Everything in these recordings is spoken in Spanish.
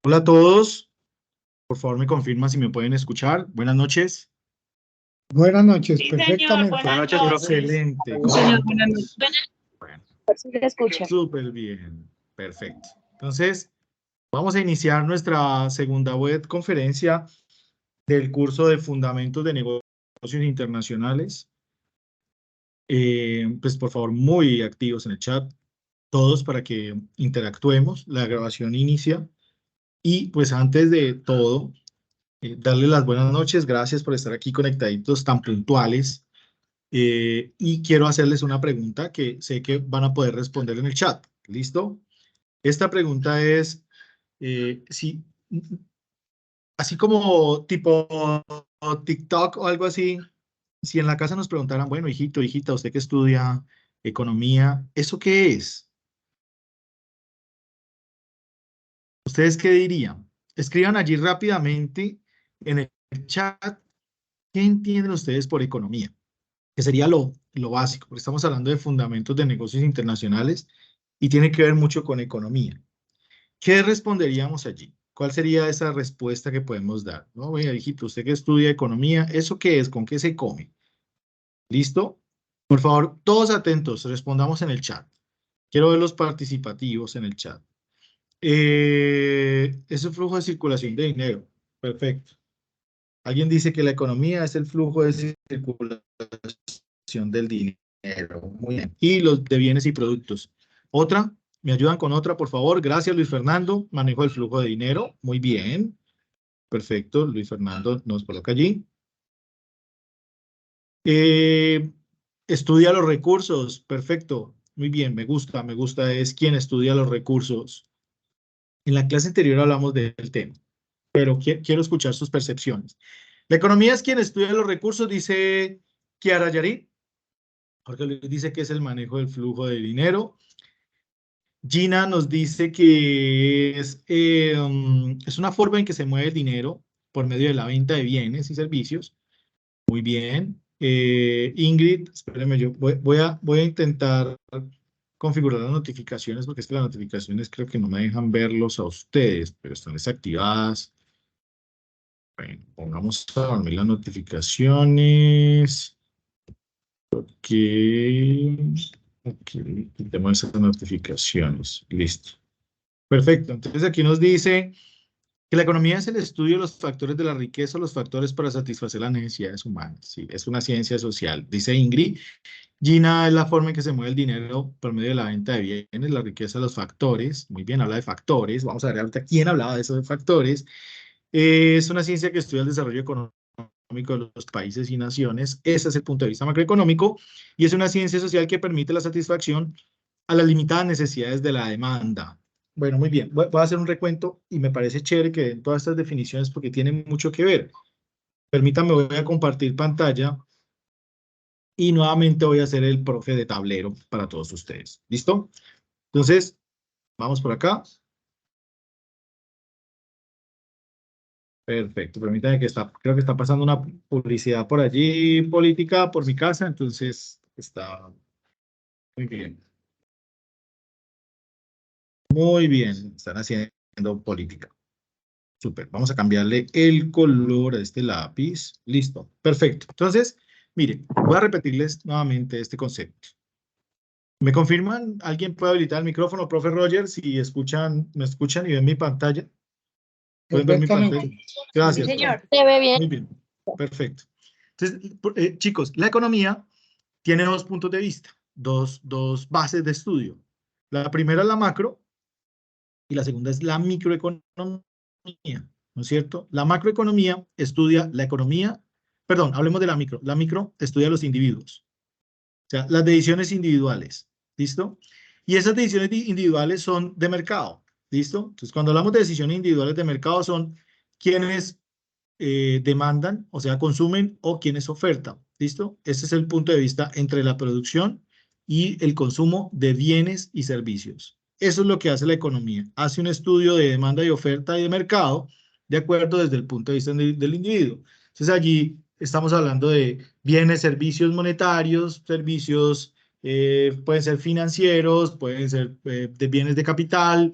Hola a todos, por favor me confirman si me pueden escuchar. Buenas noches. Buenas noches, Sí, señor, perfectamente. buenas noches, profe. Excelente. Sí, ¿Cómo señor, están buenas todos? noches. Bueno, Sí le escucha. súper bien. Perfecto. Entonces, vamos a iniciar nuestra segunda web conferencia del curso de Fundamentos de Negocios Internacionales. Pues por favor, muy activos en el chat, todos para que interactuemos. La grabación inicia. Y pues antes de todo, darle las buenas noches. Gracias por estar aquí conectaditos tan puntuales. Y quiero hacerles una pregunta que sé que van a poder responder en el chat. ¿Listo? Esta pregunta es, si, así como tipo TikTok o algo así, si en la casa nos preguntaran, bueno, hijito, hijita, usted que estudia economía, ¿eso qué es? ¿Ustedes qué dirían? Escriban allí rápidamente en el chat, ¿qué entienden ustedes por economía? Que sería lo básico, porque estamos hablando de fundamentos de negocios internacionales y tiene que ver mucho con economía. ¿Qué responderíamos allí? ¿Cuál sería esa respuesta que podemos dar? No, oiga, hijito, usted que estudia economía, ¿eso qué es? ¿Con qué se come? ¿Listo? Por favor, todos atentos, respondamos en el chat. Quiero ver los participativos en el chat. Es el flujo de circulación de dinero. Perfecto. Alguien dice que la economía es el flujo de circulación del dinero. Muy bien. Y los de bienes y productos. Otra, ¿me ayudan con otra, por favor? Gracias, Luis Fernando. Manejo del flujo de dinero. Muy bien. Perfecto. Luis Fernando nos coloca allí. Estudia los recursos. Perfecto. Muy bien. Me gusta. Me gusta. Es quien estudia los recursos. En la clase anterior hablamos del tema, pero quiero escuchar sus percepciones. La economía es quien estudia los recursos, dice Kiara Yarit. Jorge Luis dice que es el manejo del flujo de dinero. Gina nos dice que es una forma en que se mueve el dinero por medio de la venta de bienes y servicios. Muy bien. Ingrid, espérenme, yo voy a intentar configurar las notificaciones porque es que las notificaciones creo que no me dejan verlos a ustedes, pero están desactivadas. Bueno, pongamos a dormir las notificaciones. Ok. Ok, quitemos esas notificaciones. Listo. Perfecto. Entonces aquí nos dice que la economía es el estudio de los factores de la riqueza, los factores para satisfacer las necesidades humanas. Sí, es una ciencia social. Dice Ingrid. Gina es la forma en que se mueve el dinero por medio de la venta de bienes, la riqueza, los factores. Muy bien, habla de factores. Vamos a ver ahorita quién hablaba de esos factores. Es una ciencia que estudia el desarrollo económico de los países y naciones. Ese es el punto de vista macroeconómico. Y es una ciencia social que permite la satisfacción a las limitadas necesidades de la demanda. Bueno, muy bien. Voy a hacer un recuento y me parece chévere que den todas estas definiciones porque tienen mucho que ver. Permítanme, voy a compartir pantalla y nuevamente voy a hacer el profe de tablero para todos ustedes. ¿Listo? Entonces, vamos por acá. Perfecto, permítame que creo que está pasando una publicidad por allí, política, por mi casa, entonces está muy bien. Muy bien, están haciendo política. Súper, vamos a cambiarle el color a este lápiz. Listo, perfecto. Entonces, miren, voy a repetirles nuevamente este concepto. ¿Me confirman? ¿Alguien puede habilitar el micrófono, profe Roger? Si escuchan, me escuchan y ven mi pantalla. ¿Pueden ver mi pantalla? Perfectamente. Gracias, Sí, señor. profe. Se ve bien. Muy bien, perfecto. Entonces, chicos, la economía tiene dos puntos de vista, dos bases de estudio. La primera es la macro y la segunda es la microeconomía, ¿no es cierto? La macroeconomía estudia la economía, perdón, hablemos de la micro. La micro estudia los individuos, o sea, las decisiones individuales, ¿listo? Y esas decisiones individuales son de mercado, ¿listo? Entonces, cuando hablamos de decisiones individuales de mercado son quienes demandan, o sea, consumen o quienes ofertan, ¿listo? Ese es el punto de vista entre la producción y el consumo de bienes y servicios. Eso es lo que hace la economía. Hace un estudio de demanda y oferta y de mercado, de acuerdo desde el punto de vista del individuo. Entonces allí estamos hablando de bienes, servicios monetarios, servicios pueden ser financieros, pueden ser de bienes de capital,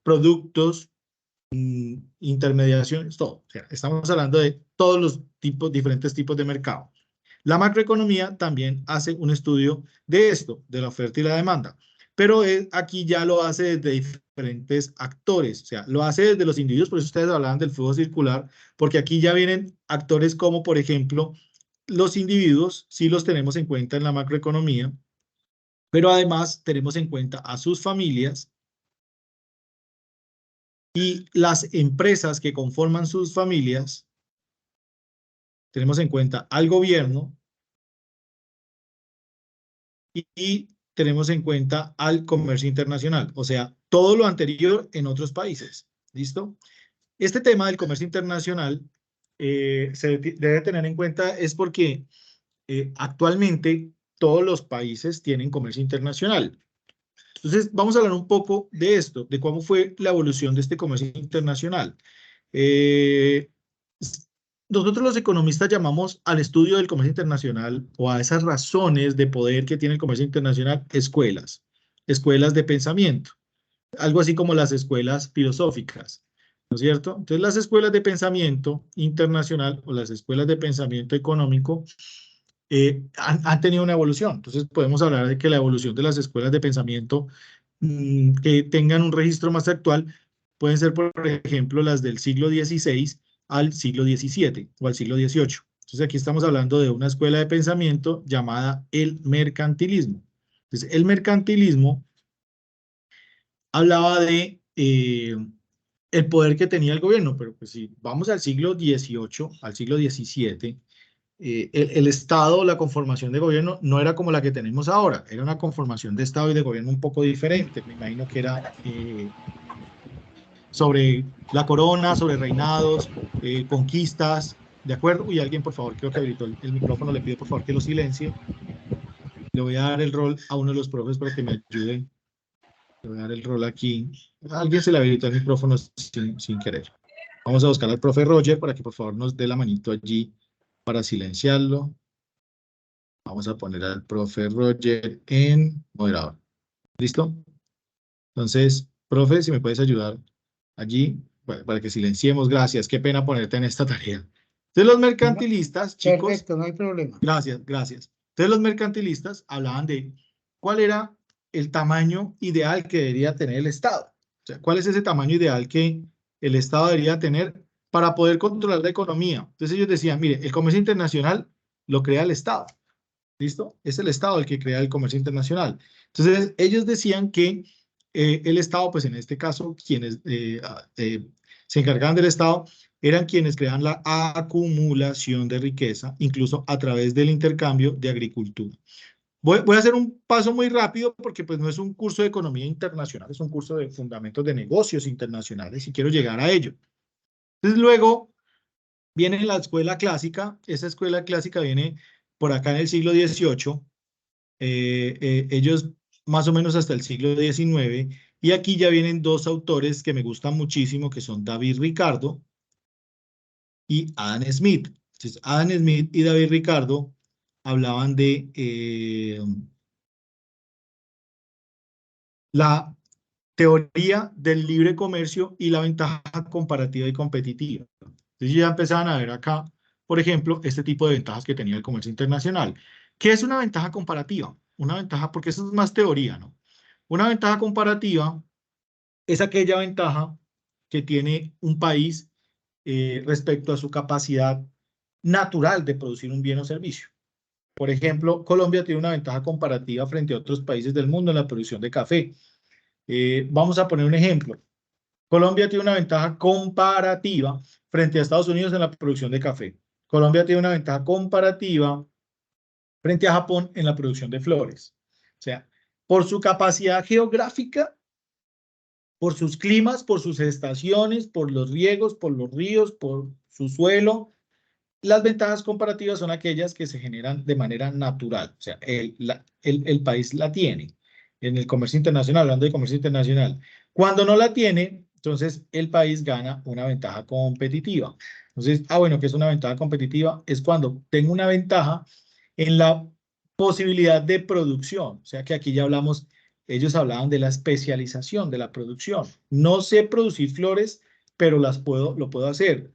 productos, intermediaciones, todo. O sea, estamos hablando de todos los diferentes tipos de mercado. La macroeconomía también hace un estudio de esto, de la oferta y la demanda, pero aquí ya lo hace desde diferentes actores, o sea, lo hace desde los individuos, por eso ustedes hablaban del flujo circular, porque aquí ya vienen actores como, por ejemplo, los individuos, sí los tenemos en cuenta en la macroeconomía, pero además tenemos en cuenta a sus familias y las empresas que conforman sus familias, tenemos en cuenta al gobierno y tenemos en cuenta al comercio internacional, o sea, todo lo anterior en otros países. ¿Listo? Este tema del comercio internacional se debe tener en cuenta es porque actualmente todos los países tienen comercio internacional. Entonces, vamos a hablar un poco de esto, de cómo fue la evolución de este comercio internacional. Eh, Nosotros los economistas llamamos al estudio del comercio internacional o a esas razones de poder que tiene el comercio internacional escuelas, escuelas de pensamiento, algo así como las escuelas filosóficas, ¿no es cierto? Entonces las escuelas de pensamiento internacional o las escuelas de pensamiento económico han tenido una evolución. Entonces podemos hablar de que la evolución de las escuelas de pensamiento que tengan un registro más actual pueden ser, por ejemplo, las del siglo XVI al siglo XVII o al siglo XVIII. Entonces aquí estamos hablando de una escuela de pensamiento llamada el mercantilismo. Entonces el mercantilismo hablaba de el poder que tenía el gobierno, pero pues si vamos al siglo XVIII, al siglo XVII, el Estado, la conformación de gobierno no era como la que tenemos ahora, era una conformación de Estado y de gobierno un poco diferente. Me imagino que era sobre la corona, sobre reinados, conquistas, ¿de acuerdo? Y alguien, por favor, creo que habilitó el micrófono, le pido por favor que lo silencie. Le voy a dar el rol a uno de los profes para que me ayude. Le voy a dar el rol aquí. A alguien se le habilitó el micrófono sin querer. Vamos a buscar al profe Roger para que por favor nos dé la manito allí para silenciarlo. Vamos a poner al profe Roger en moderador. ¿Listo? Entonces, profe, si me puedes ayudar allí para que silenciemos. Gracias. Qué pena ponerte en esta tarea. Entonces, los mercantilistas, chicos. Perfecto, no hay problema. Gracias, gracias. Entonces, los mercantilistas hablaban de cuál era el tamaño ideal que debería tener el Estado. O sea, cuál es ese tamaño ideal que el Estado debería tener para poder controlar la economía. Entonces, ellos decían, mire, el comercio internacional lo crea el Estado. ¿Listo? Es el Estado el que crea el comercio internacional. Entonces, ellos decían que el Estado, pues en este caso, quienes se encargaban del Estado, eran quienes crean la acumulación de riqueza, incluso a través del intercambio de agricultura. Voy a hacer un paso muy rápido porque pues no es un curso de economía internacional, es un curso de fundamentos de negocios internacionales y quiero llegar a ello. Entonces, luego viene la escuela clásica. Esa escuela clásica viene por acá en el siglo XVIII. Ellos más o menos hasta el siglo XIX. Y aquí ya vienen dos autores que me gustan muchísimo, que son David Ricardo y Adam Smith. Entonces, Adam Smith y David Ricardo hablaban de la teoría del libre comercio y la ventaja comparativa y competitiva. Entonces ya empezaban a ver acá, por ejemplo, este tipo de ventajas que tenía el comercio internacional. ¿Qué es una ventaja comparativa? Una ventaja, porque eso es más teoría, ¿no? Una ventaja comparativa es aquella ventaja que tiene un país respecto a su capacidad natural de producir un bien o servicio. Por ejemplo, Colombia tiene una ventaja comparativa frente a otros países del mundo en la producción de café. Vamos a poner un ejemplo. Colombia tiene una ventaja comparativa frente a Estados Unidos en la producción de café. Colombia tiene una ventaja comparativa frente a Japón en la producción de flores. O sea, por su capacidad geográfica, por sus climas, por sus estaciones, por los riegos, por los ríos, por su suelo. Las ventajas comparativas son aquellas que se generan de manera natural. O sea, el país la tiene en el comercio internacional, hablando de comercio internacional. Cuando no la tiene, entonces el país gana una ventaja competitiva. Entonces, bueno, ¿qué es una ventaja competitiva? Es cuando tengo una ventaja en la posibilidad de producción. O sea, que aquí ya hablamos, ellos hablaban de la especialización de la producción. No sé producir flores, pero lo puedo hacer.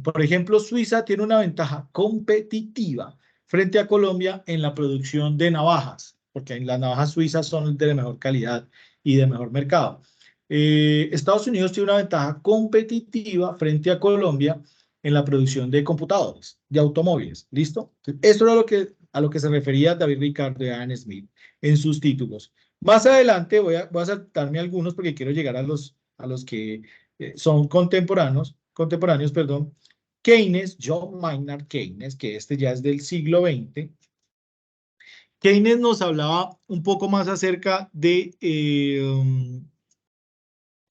Por ejemplo, Suiza tiene una ventaja competitiva frente a Colombia en la producción de navajas, porque las navajas suizas son de mejor calidad y de mejor mercado. Estados Unidos tiene una ventaja competitiva frente a Colombia en la producción de computadores, de automóviles. ¿Listo? Esto era a lo que se refería David Ricardo y Adam Smith en sus títulos. Más adelante voy a saltarme algunos porque quiero llegar a los que son contemporáneos, perdón. Keynes, John Maynard Keynes, que este ya es del siglo XX. Keynes nos hablaba un poco más acerca de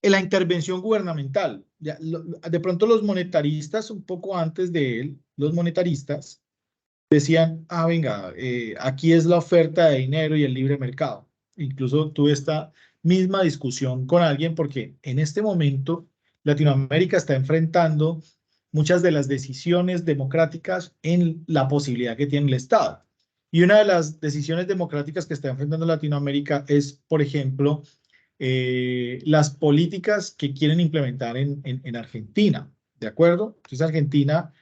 la intervención gubernamental. Ya, de pronto los monetaristas, un poco antes de él, los monetaristas decían, venga, aquí es la oferta de dinero y el libre mercado. Incluso tuve esta misma discusión con alguien porque en este momento Latinoamérica está enfrentando muchas de las decisiones democráticas en la posibilidad que tiene el Estado. Y una de las decisiones democráticas que está enfrentando Latinoamérica es, por ejemplo, las políticas que quieren implementar en Argentina, ¿de acuerdo? Entonces Argentina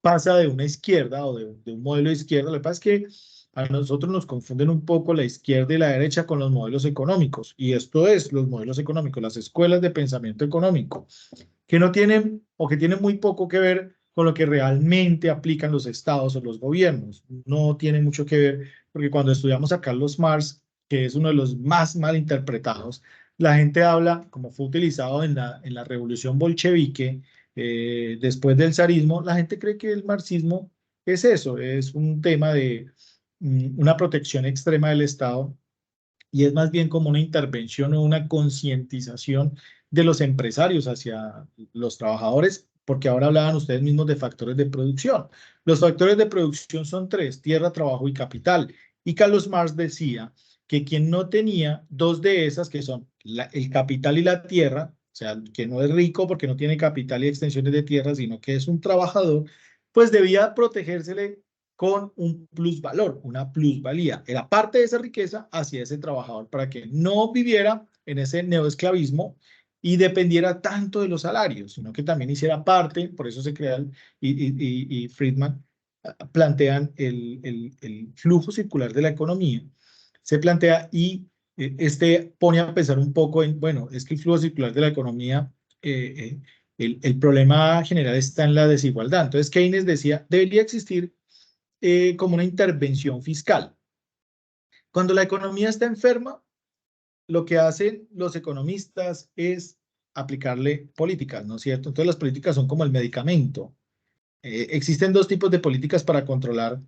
pasa de una izquierda o de un modelo de izquierda. Lo que pasa es que a nosotros nos confunden un poco la izquierda y la derecha con los modelos económicos. Y esto es los modelos económicos, las escuelas de pensamiento económico, que no tienen o que tienen muy poco que ver con lo que realmente aplican los estados o los gobiernos. No tienen mucho que ver, porque cuando estudiamos a Carlos Marx, que es uno de los más mal interpretados, la gente habla, como fue utilizado en la revolución bolchevique, después del zarismo, la gente cree que el marxismo es eso, es un tema de una protección extrema del Estado y es más bien como una intervención o una concientización de los empresarios hacia los trabajadores, porque ahora hablaban ustedes mismos de factores de producción. Los factores de producción son tres: tierra, trabajo y capital. Y Carlos Marx decía que quien no tenía dos de esas, que son el capital y la tierra, o sea, que no es rico porque no tiene capital y extensiones de tierra, sino que es un trabajador, pues debía protegérsele con un plusvalor, una plusvalía. Era parte de esa riqueza hacia ese trabajador para que no viviera en ese neoesclavismo y dependiera tanto de los salarios, sino que también hiciera parte. Por eso se crea y Friedman plantean el flujo circular de la economía. Se plantea y este pone a pensar un poco en, bueno, es que el flujo circular de la economía, el problema general está en la desigualdad. Entonces Keynes decía, debería existir como una intervención fiscal. Cuando la economía está enferma, lo que hacen los economistas es aplicarle políticas, ¿no es cierto? Entonces las políticas son como el medicamento. Existen dos tipos de políticas para controlar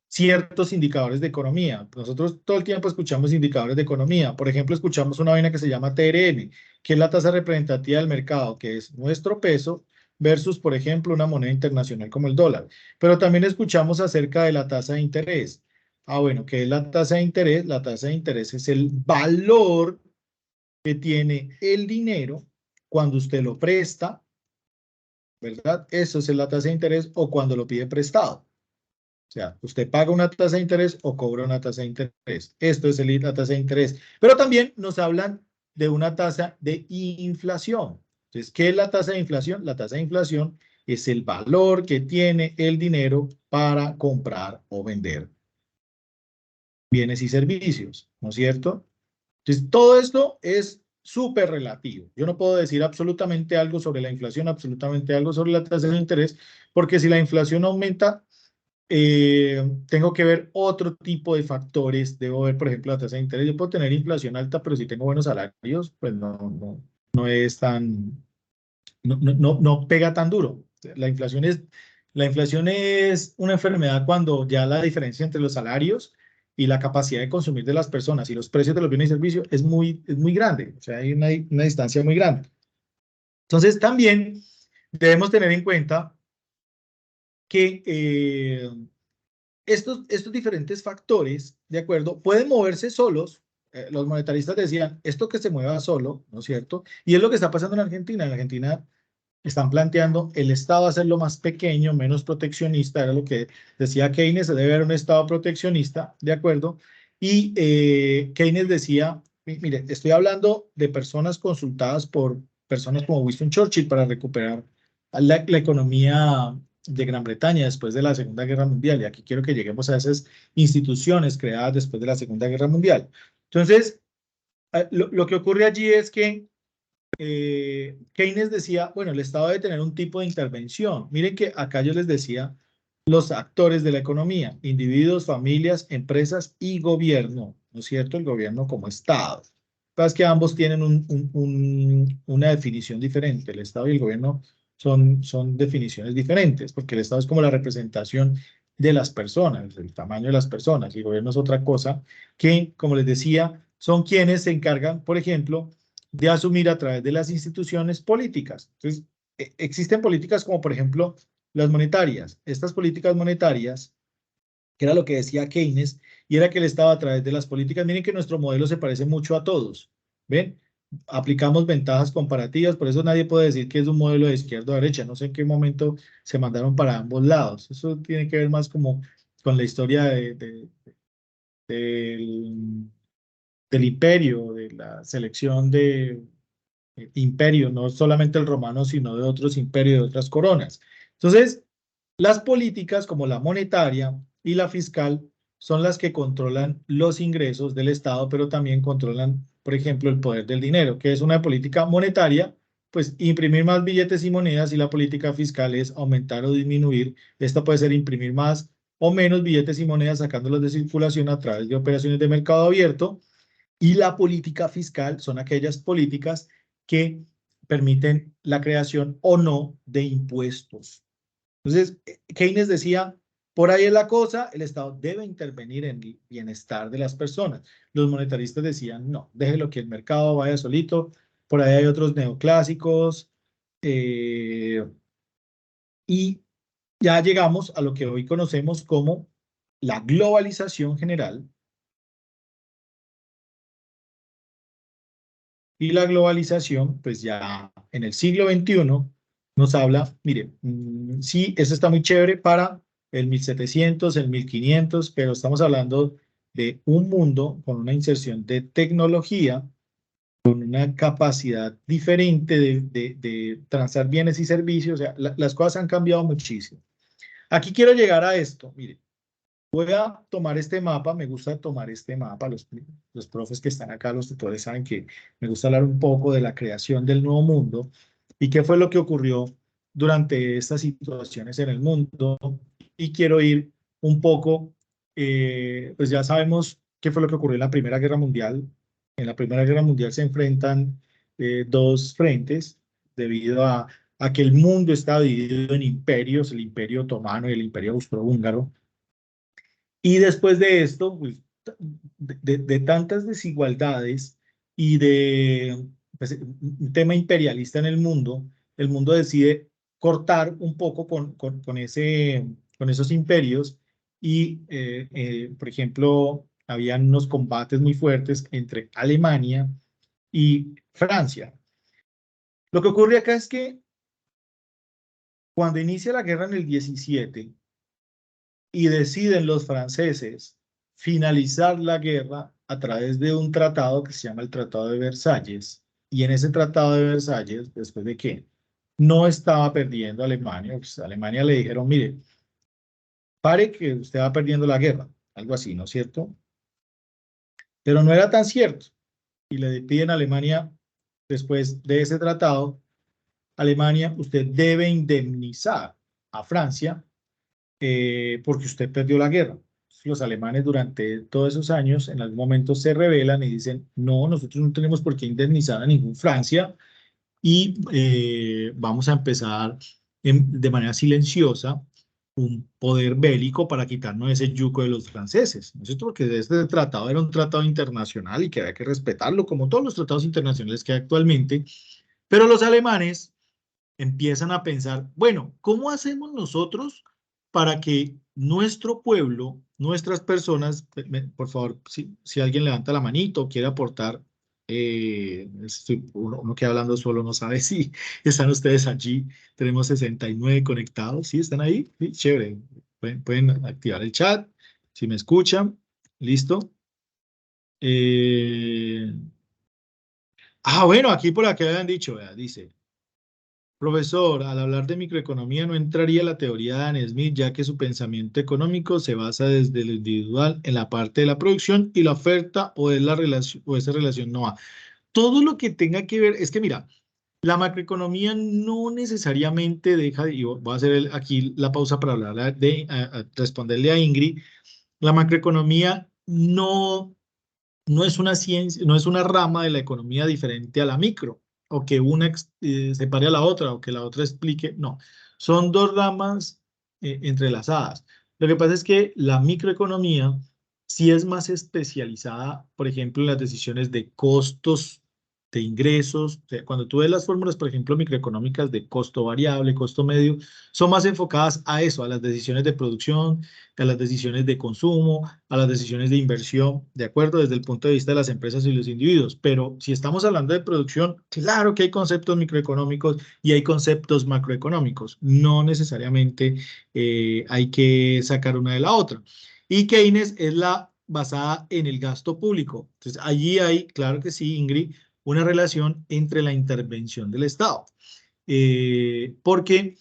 ciertos indicadores de economía. Nosotros todo el tiempo escuchamos indicadores de economía. Por ejemplo, escuchamos una vaina que se llama TRM, que es la tasa representativa del mercado, que es nuestro peso versus, por ejemplo, una moneda internacional como el dólar. Pero también escuchamos acerca de la tasa de interés. Bueno, ¿qué es la tasa de interés? La tasa de interés es el valor que tiene el dinero cuando usted lo presta, ¿verdad? Eso es la tasa de interés, o cuando lo pide prestado. O sea, usted paga una tasa de interés o cobra una tasa de interés. Esto es la tasa de interés. Pero también nos hablan de una tasa de inflación. Entonces, ¿qué es la tasa de inflación? La tasa de inflación es el valor que tiene el dinero para comprar o vender bienes y servicios, ¿no es cierto? Entonces, todo esto es súper relativo. Yo no puedo decir absolutamente algo sobre la inflación, absolutamente algo sobre la tasa de interés, porque si la inflación aumenta, tengo que ver otro tipo de factores. Debo ver, por ejemplo, la tasa de interés. Yo puedo tener inflación alta, pero si tengo buenos salarios, pues no es tan, no pega tan duro. La inflación es una enfermedad cuando ya la diferencia entre los salarios y la capacidad de consumir de las personas y los precios de los bienes y servicios es muy grande. O sea, hay una distancia muy grande. Entonces, también debemos tener en cuenta que estos diferentes factores, ¿de acuerdo? Pueden moverse solos. Los monetaristas decían, esto que se mueva solo, ¿no es cierto? Y es lo que está pasando en Argentina. En Argentina están planteando el Estado hacerlo más pequeño, menos proteccionista, era lo que decía Keynes, se debe haber un Estado proteccionista, ¿de acuerdo? Y Keynes decía, mire, estoy hablando de personas consultadas por personas como Winston Churchill para recuperar la economía de Gran Bretaña después de la Segunda Guerra Mundial. Y aquí quiero que lleguemos a esas instituciones creadas después de la Segunda Guerra Mundial. Entonces, lo que ocurre allí es que Keynes decía, bueno, el Estado debe tener un tipo de intervención. Miren que acá yo les decía los actores de la economía, individuos, familias, empresas y gobierno, ¿no es cierto? El gobierno como Estado. Lo que que ambos tienen una definición diferente. El Estado y el gobierno son definiciones diferentes, porque el Estado es como la representación de las personas, el tamaño de las personas, y el gobierno es otra cosa que, como les decía, son quienes se encargan, por ejemplo, de asumir a través de las instituciones políticas. Entonces, existen políticas como, por ejemplo, las monetarias. Estas políticas monetarias, que era lo que decía Keynes, y era que él estaba a través de las políticas. Miren que nuestro modelo se parece mucho a todos. ¿Ven? Aplicamos ventajas comparativas, por eso nadie puede decir que es un modelo de izquierda o derecha. No sé en qué momento se mandaron para ambos lados. Eso tiene que ver más como con la historia del, del imperio, de la selección de imperio, no solamente el romano, sino de otros imperios, de otras coronas. Entonces, las políticas como la monetaria y la fiscal son las que controlan los ingresos del Estado, pero también controlan, por ejemplo, el poder del dinero, que es una política monetaria, pues imprimir más billetes y monedas, y la política fiscal es aumentar o disminuir. Esta puede ser imprimir más o menos billetes y monedas, sacándolos de circulación a través de operaciones de mercado abierto. Y la política fiscal son aquellas políticas que permiten la creación o no de impuestos. Entonces, Keynes decía, por ahí es la cosa, el Estado debe intervenir en el bienestar de las personas. Los monetaristas decían, no, déjelo que el mercado vaya solito. Por ahí hay otros neoclásicos. Y ya llegamos a lo que hoy conocemos como la globalización general. Y la globalización, pues ya en el siglo XXI nos habla, mire, sí, eso está muy chévere para el 1700, el 1500, pero estamos hablando de un mundo con una inserción de tecnología, con una capacidad diferente de transar bienes y servicios. O sea, las cosas han cambiado muchísimo. Aquí quiero llegar a esto, mire. Voy a tomar este mapa, me gusta tomar este mapa, los profes que están acá, los tutores saben que me gusta hablar un poco de la creación del nuevo mundo y qué fue lo que ocurrió durante estas situaciones en el mundo. Y quiero ir un poco, pues ya sabemos qué fue lo que ocurrió en la Primera Guerra Mundial. En la Primera Guerra Mundial se enfrentan dos frentes debido a que el mundo está dividido en imperios, el Imperio Otomano y el Imperio Austrohúngaro. Y después de esto, pues, de tantas desigualdades y de pues, un tema imperialista en el mundo decide cortar un poco con esos imperios y, por ejemplo, habían unos combates muy fuertes entre Alemania y Francia. Lo que ocurre acá es que cuando inicia la guerra en el 17, y deciden los franceses finalizar la guerra a través de un tratado que se llama el Tratado de Versalles. Y en ese Tratado de Versalles, después de que no estaba perdiendo Alemania, pues a Alemania le dijeron, mire, pare que usted va perdiendo la guerra, algo así, ¿no es cierto? Pero no era tan cierto. Y le piden a Alemania, después de ese tratado, Alemania, usted debe indemnizar a Francia porque usted perdió la guerra. Los alemanes durante todos esos años en algún momento se rebelan y dicen, no, nosotros no tenemos por qué indemnizar a ningún Francia y vamos a empezar de manera silenciosa un poder bélico para quitarnos ese yugo de los franceses. ¿No es cierto? Porque este tratado era un tratado internacional y que había que respetarlo, como todos los tratados internacionales que hay actualmente. Pero los alemanes empiezan a pensar, bueno, ¿cómo hacemos nosotros para que nuestro pueblo, nuestras personas, por favor, si alguien levanta la manito o quiere aportar, uno que hablando solo no sabe si están ustedes allí, tenemos 69 conectados, ¿sí? ¿Están ahí? Sí, chévere, pueden activar el chat, si me escuchan, listo. Eh, Ah, bueno, aquí por acá habían dicho, vea, dice, profesor, al hablar de microeconomía no entraría la teoría de Adam Smith, ya que su pensamiento económico se basa desde lo individual en la parte de la producción y la oferta o es la relación o esa relación no va. Todo lo que tenga que ver, es que mira, la macroeconomía no necesariamente deja, y voy a hacer aquí la pausa para hablar a responderle a Ingrid, la macroeconomía no es una ciencia, no es una rama de la economía diferente a la micro, o que una separe a la otra, o que la otra explique, no, son dos ramas entrelazadas. Lo que pasa es que la microeconomía sí es más especializada, por ejemplo, en las decisiones de costos, de ingresos. O sea, cuando tú ves las fórmulas, por ejemplo, microeconómicas de costo variable, costo medio, son más enfocadas a eso, a las decisiones de producción, a las decisiones de consumo, a las decisiones de inversión, de acuerdo, desde el punto de vista de las empresas y los individuos. Pero si estamos hablando de producción, claro que hay conceptos microeconómicos y hay conceptos macroeconómicos. No necesariamente hay que sacar una de la otra. Y Keynes es la basada en el gasto público. Entonces, allí hay, claro que sí, Ingrid, una relación entre la intervención del Estado. Porque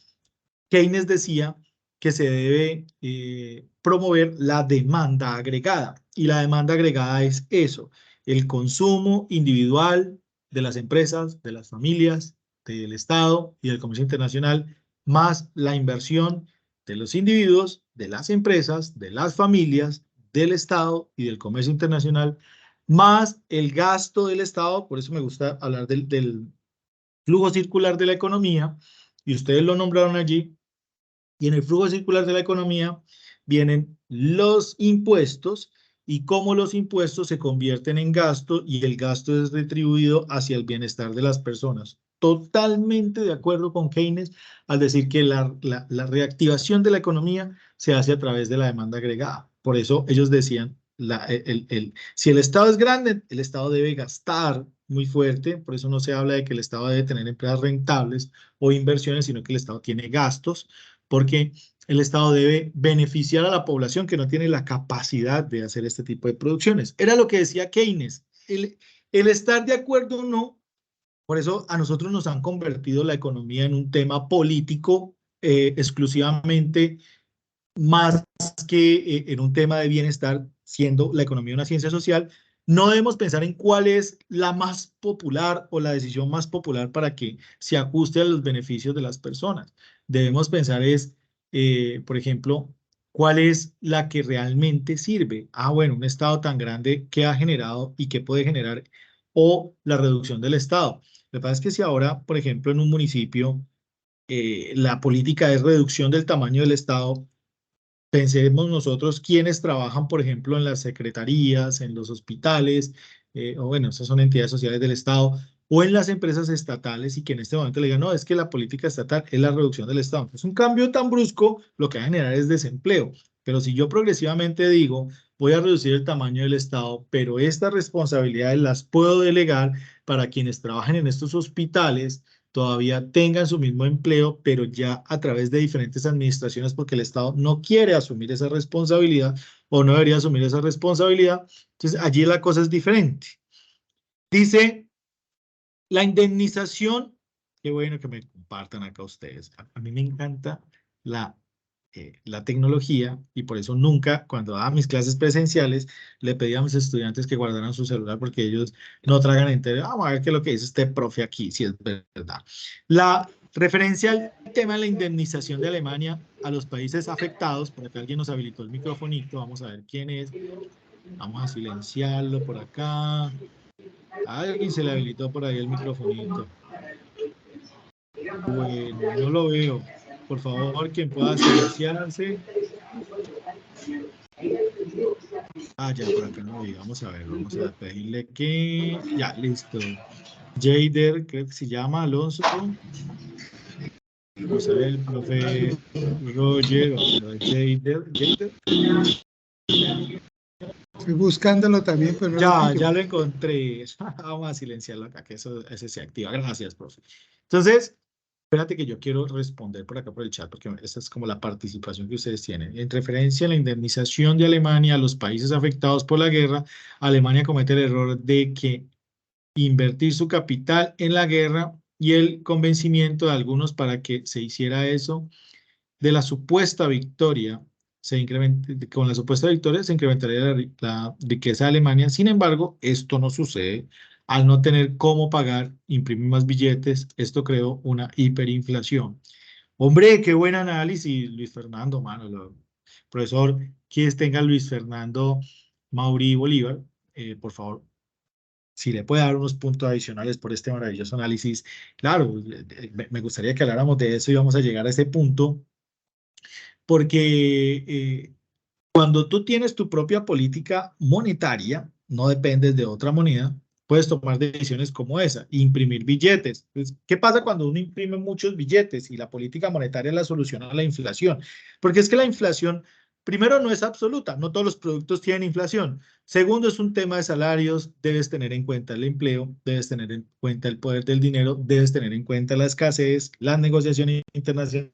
Keynes decía que se debe promover la demanda agregada. Y la demanda agregada es eso, el consumo individual de las empresas, de las familias, del Estado y del comercio internacional, más la inversión de los individuos, de las empresas, de las familias, del Estado y del comercio internacional, más el gasto del Estado. Por eso me gusta hablar del flujo circular de la economía, y ustedes lo nombraron allí. Y en el flujo circular de la economía vienen los impuestos y cómo los impuestos se convierten en gasto y el gasto es retribuido hacia el bienestar de las personas. Totalmente de acuerdo con Keynes al decir que la reactivación de la economía se hace a través de la demanda agregada. Por eso ellos decían, si el Estado es grande, el Estado debe gastar muy fuerte, por eso no se habla de que el Estado debe tener empresas rentables o inversiones, sino que el Estado tiene gastos porque el Estado debe beneficiar a la población que no tiene la capacidad de hacer este tipo de producciones. Era lo que decía Keynes. El estar de acuerdo o no, por eso a nosotros nos han convertido la economía en un tema político exclusivamente, más que en un tema de bienestar, siendo la economía una ciencia social. No debemos pensar en cuál es la más popular o la decisión más popular para que se ajuste a los beneficios de las personas. Debemos pensar por ejemplo, cuál es la que realmente sirve. Ah, bueno, un Estado tan grande, ¿qué ha generado y qué puede generar? O la reducción del Estado. Lo que pasa es que si ahora, por ejemplo, en un municipio, la política es reducción del tamaño del Estado. Pensemos nosotros quienes trabajan, por ejemplo, en las secretarías, en los hospitales, o bueno, esas son entidades sociales del Estado, o en las empresas estatales, y que en este momento le digan, no, es que la política estatal es la reducción del Estado. Es un cambio tan brusco, lo que va a generar es desempleo. Pero si yo progresivamente digo, voy a reducir el tamaño del Estado, pero estas responsabilidades las puedo delegar para quienes trabajan en estos hospitales, todavía tengan su mismo empleo, pero ya a través de diferentes administraciones, porque el Estado no quiere asumir esa responsabilidad o no debería asumir esa responsabilidad. Entonces, allí la cosa es diferente. Dice, la indemnización, qué bueno que me compartan acá ustedes. A mí me encanta la, la tecnología y por eso nunca, cuando daba mis clases presenciales, le pedía a mis estudiantes que guardaran su celular porque ellos no tragan entero. Vamos a ver qué es lo que dice este profe aquí, si es verdad. La referencia al tema de la indemnización de Alemania a los países afectados, por acá alguien nos habilitó el microfonito, vamos a ver quién es. Vamos a silenciarlo por acá. A alguien se le habilitó por ahí el microfonito. Bueno, no lo veo. Por favor, quien pueda silenciarse. Ah, ya, por acá no lo vi. Vamos a ver, vamos a pedirle que... Ya, listo. Jader, creo que se llama Alonso. Vamos a ver, el profe Roger, vamos a ver, Jader. Estoy buscándolo también, pero no lo Ya pillo. lo encontré. Vamos a silenciarlo acá, que ese se activa. Gracias, profe. Entonces, espérate que yo quiero responder por acá por el chat, porque esa es como la participación que ustedes tienen. En referencia a la indemnización de Alemania a los países afectados por la guerra, Alemania comete el error de que invertir su capital en la guerra y el convencimiento de algunos para que se hiciera eso de la supuesta victoria, con la supuesta victoria se incrementaría la riqueza de Alemania. Sin embargo, esto no sucede. Al no tener cómo pagar, imprimir más billetes, esto creó una hiperinflación. Hombre, qué buen análisis, Luis Fernando, mano. Profesor, quien tenga Luis Fernando Mauri Bolívar, por favor, si le puede dar unos puntos adicionales por este maravilloso análisis. Claro, me gustaría que habláramos de eso y vamos a llegar a ese punto porque cuando tú tienes tu propia política monetaria, no dependes de otra moneda, puedes tomar decisiones como esa, imprimir billetes. Pues, ¿qué pasa cuando uno imprime muchos billetes y la política monetaria es la solución a la inflación? Porque es que la inflación, primero, no es absoluta, no todos los productos tienen inflación. Segundo, es un tema de salarios, debes tener en cuenta el empleo, debes tener en cuenta el poder del dinero, debes tener en cuenta la escasez, las negociaciones internacionales,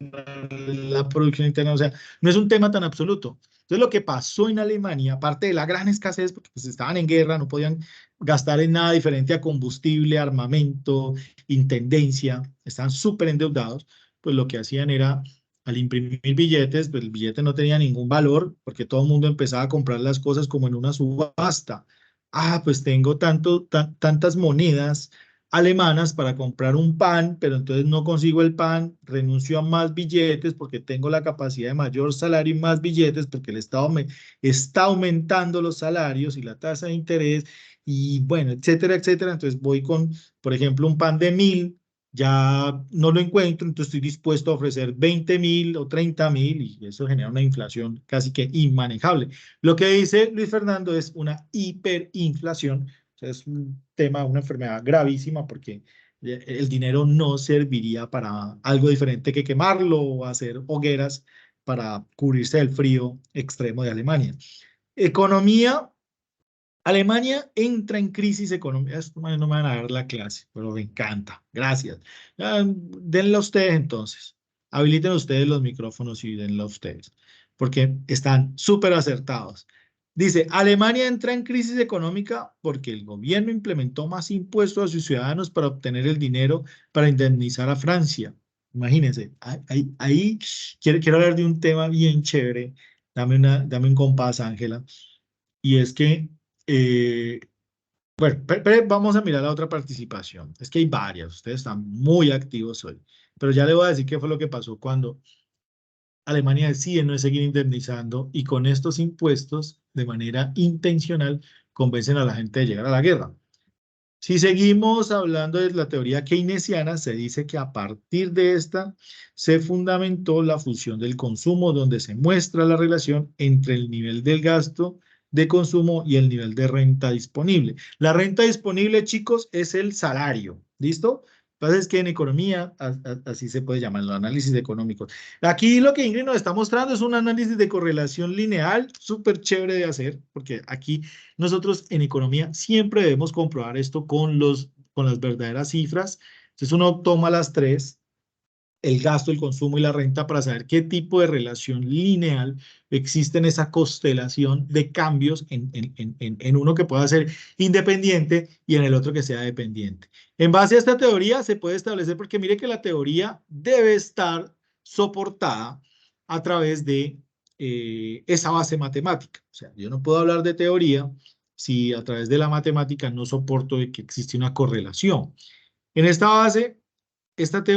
la producción interna, o sea, no es un tema tan absoluto. Entonces, lo que pasó en Alemania, aparte de la gran escasez, porque pues, estaban en guerra, no podían gastar en nada diferente a combustible, armamento, intendencia, estaban súper endeudados, pues lo que hacían era, al imprimir billetes, pues el billete no tenía ningún valor, porque todo el mundo empezaba a comprar las cosas como en una subasta. Ah, pues tengo tantas monedas alemanas para comprar un pan, pero entonces no consigo el pan, renuncio a más billetes porque tengo la capacidad de mayor salario y más billetes porque el Estado me está aumentando los salarios y la tasa de interés y bueno, etcétera, etcétera. Entonces voy con, por ejemplo, un pan de 1.000, ya no lo encuentro, entonces estoy dispuesto a ofrecer 20.000 o 30.000 y eso genera una inflación casi que inmanejable. Lo que dice Luis Fernando es una hiperinflación. Es un tema, una enfermedad gravísima porque el dinero no serviría para algo diferente que quemarlo o hacer hogueras para cubrirse del frío extremo de Alemania. Economía. Alemania entra en crisis económica. Esto no me van a dar la clase, pero me encanta. Gracias. Denla ustedes entonces. Habiliten ustedes los micrófonos y denla ustedes, porque están súper acertados. Dice, Alemania entra en crisis económica porque el gobierno implementó más impuestos a sus ciudadanos para obtener el dinero para indemnizar a Francia. Imagínense, ahí quiero hablar de un tema bien chévere. Dame un compás, Ángela. Y es que eh, bueno, pero vamos a mirar la otra participación. Es que hay varias, ustedes están muy activos hoy. Pero ya le voy a decir qué fue lo que pasó cuando Alemania decide no seguir indemnizando y con estos impuestos, de manera intencional, convencen a la gente de llegar a la guerra. Si seguimos hablando de la teoría keynesiana, se dice que a partir de esta se fundamentó la función del consumo, donde se muestra la relación entre el nivel del gasto de consumo y el nivel de renta disponible. La renta disponible, chicos, es el salario. ¿Listo? Entonces, que en economía, así se puede llamar, los análisis económicos. Aquí lo que Ingrid nos está mostrando es un análisis de correlación lineal, súper chévere de hacer, porque aquí nosotros en economía siempre debemos comprobar esto con las verdaderas cifras. Entonces uno toma las tres, el gasto, el consumo y la renta para saber qué tipo de relación lineal existe en esa constelación de cambios en uno que pueda ser independiente y en el otro que sea dependiente. En base a esta teoría se puede establecer, porque mire que la teoría debe estar soportada a través de esa base matemática. O sea, yo no puedo hablar de teoría si a través de la matemática no soporto de que existe una correlación. En esta base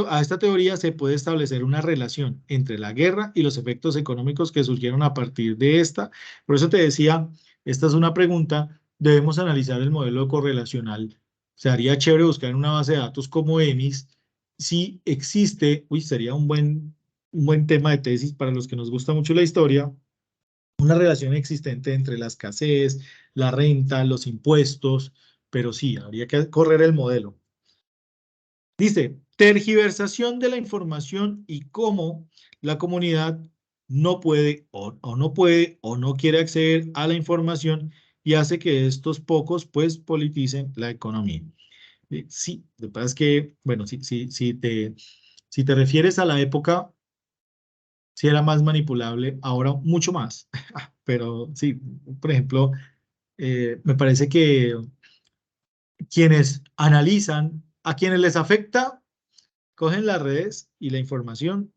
a esta teoría se puede establecer una relación entre la guerra y los efectos económicos que surgieron a partir de esta. Por eso te decía, esta es una pregunta, debemos analizar el modelo correlacional. Se haría chévere buscar en una base de datos como EMIS si existe, sería un buen tema de tesis para los que nos gusta mucho la historia, una relación existente entre la escasez, la renta, los impuestos, pero sí, habría que correr el modelo. Dice, tergiversación de la información y cómo la comunidad no puede o no quiere acceder a la información y hace que estos pocos pues politicen la economía. Sí, lo que pasa es que, bueno, si te refieres a la época, sí era más manipulable, ahora mucho más, pero sí, por ejemplo, me parece que quienes analizan, a quienes les afecta, cogen las redes y la información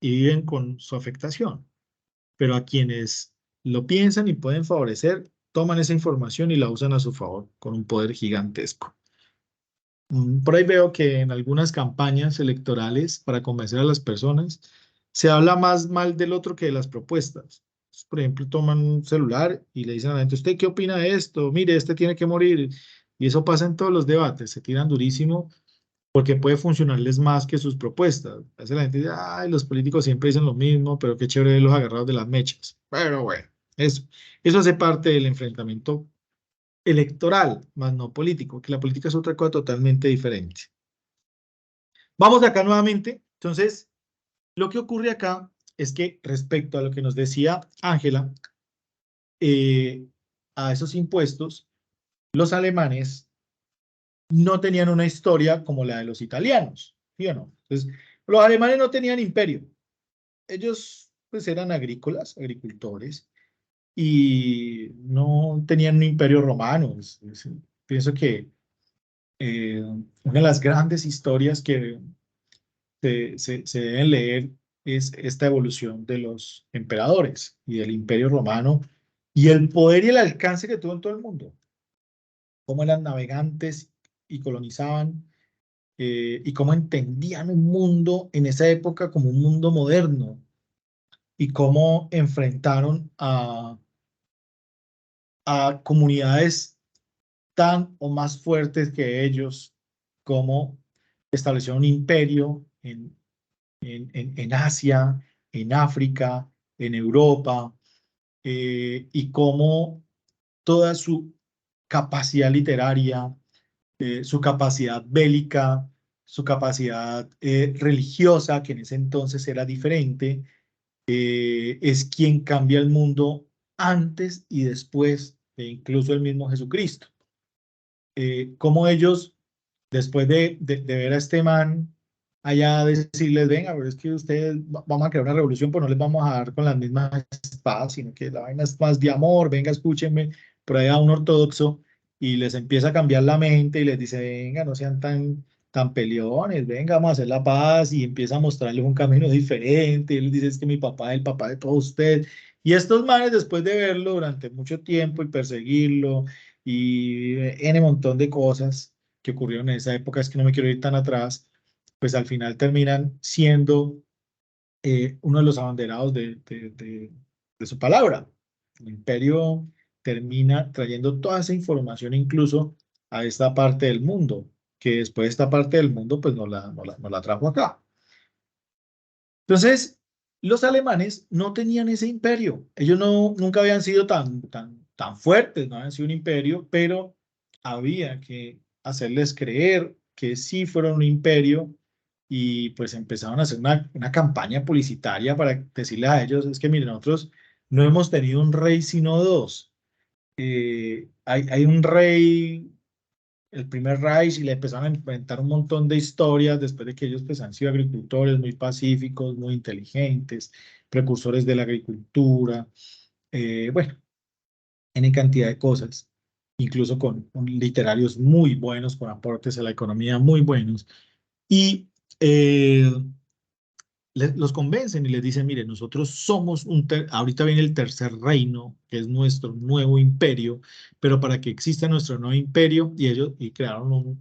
y viven con su afectación. Pero a quienes lo piensan y pueden favorecer, toman esa información y la usan a su favor con un poder gigantesco. Por ahí veo que en algunas campañas electorales para convencer a las personas se habla más mal del otro que de las propuestas. Por ejemplo, toman un celular y le dicen a la gente, ¿usted qué opina de esto? Mire, este tiene que morir. Y eso pasa en todos los debates, se tiran durísimo porque puede funcionarles más que sus propuestas. A veces la gente dice, ay, los políticos siempre dicen lo mismo, pero qué chévere los agarrados de las mechas. Pero bueno, eso hace parte del enfrentamiento electoral, más no político, que la política es otra cosa totalmente diferente. Vamos de acá nuevamente. Entonces, lo que ocurre acá es que respecto a lo que nos decía Ángela, a esos impuestos, los alemanes no tenían una historia como la de los italianos, ¿sí o no? Entonces, los alemanes no tenían imperio. Ellos pues eran agrícolas, agricultores, y no tenían un imperio romano. Pienso que una de las grandes historias que se deben leer es esta evolución de los emperadores y del imperio romano y el poder y el alcance que tuvo en todo el mundo, cómo eran navegantes y colonizaban y cómo entendían un mundo en esa época como un mundo moderno y cómo enfrentaron a comunidades tan o más fuertes que ellos, como establecieron un imperio en Asia, en África, en Europa, y cómo toda su capacidad literaria, su capacidad bélica, su capacidad religiosa, que en ese entonces era diferente, es quien cambia el mundo antes y después de incluso el mismo Jesucristo. Cómo ellos, después de ver a este man allá, decirles, venga, pero es que ustedes vamos a crear una revolución, pues no les vamos a dar con las mismas espadas, sino que la vaina es más de amor, venga, escúchenme, por ahí a un ortodoxo, y les empieza a cambiar la mente y les dice, venga, no sean tan peleones, venga, vamos a hacer la paz, y empieza a mostrarles un camino diferente, y él dice, es que mi papá es el papá de todos ustedes, y estos manes, después de verlo durante mucho tiempo y perseguirlo, y N montón de cosas que ocurrieron en esa época, es que no me quiero ir tan atrás, pues al final terminan siendo uno de los abanderados de su palabra. El imperio termina trayendo toda esa información incluso a esta parte del mundo, que después esta parte del mundo pues no la trajo acá. Entonces, los alemanes no tenían ese imperio. Ellos nunca habían sido tan fuertes, no habían sido un imperio, pero había que hacerles creer que sí fueron un imperio y pues empezaron a hacer una campaña publicitaria para decirles a ellos, es que miren, nosotros no hemos tenido un rey sino dos. Hay un rey, el primer Reich, y le empezaron a inventar un montón de historias después de que ellos pues han sido agricultores muy pacíficos, muy inteligentes, precursores de la agricultura, bueno, en cantidad de cosas, incluso con literarios muy buenos, con aportes a la economía muy buenos, y eh, los convencen y les dicen, mire, nosotros somos ahorita viene el tercer reino, que es nuestro nuevo imperio, pero para que exista nuestro nuevo imperio, y ellos crearon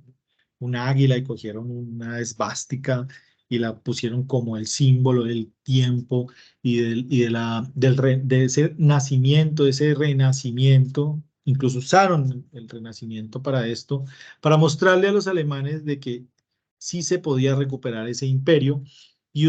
una águila y cogieron una esvástica y la pusieron como el símbolo del tiempo de ese nacimiento, de ese renacimiento. Incluso usaron el renacimiento para esto, para mostrarle a los alemanes de que sí se podía recuperar ese imperio y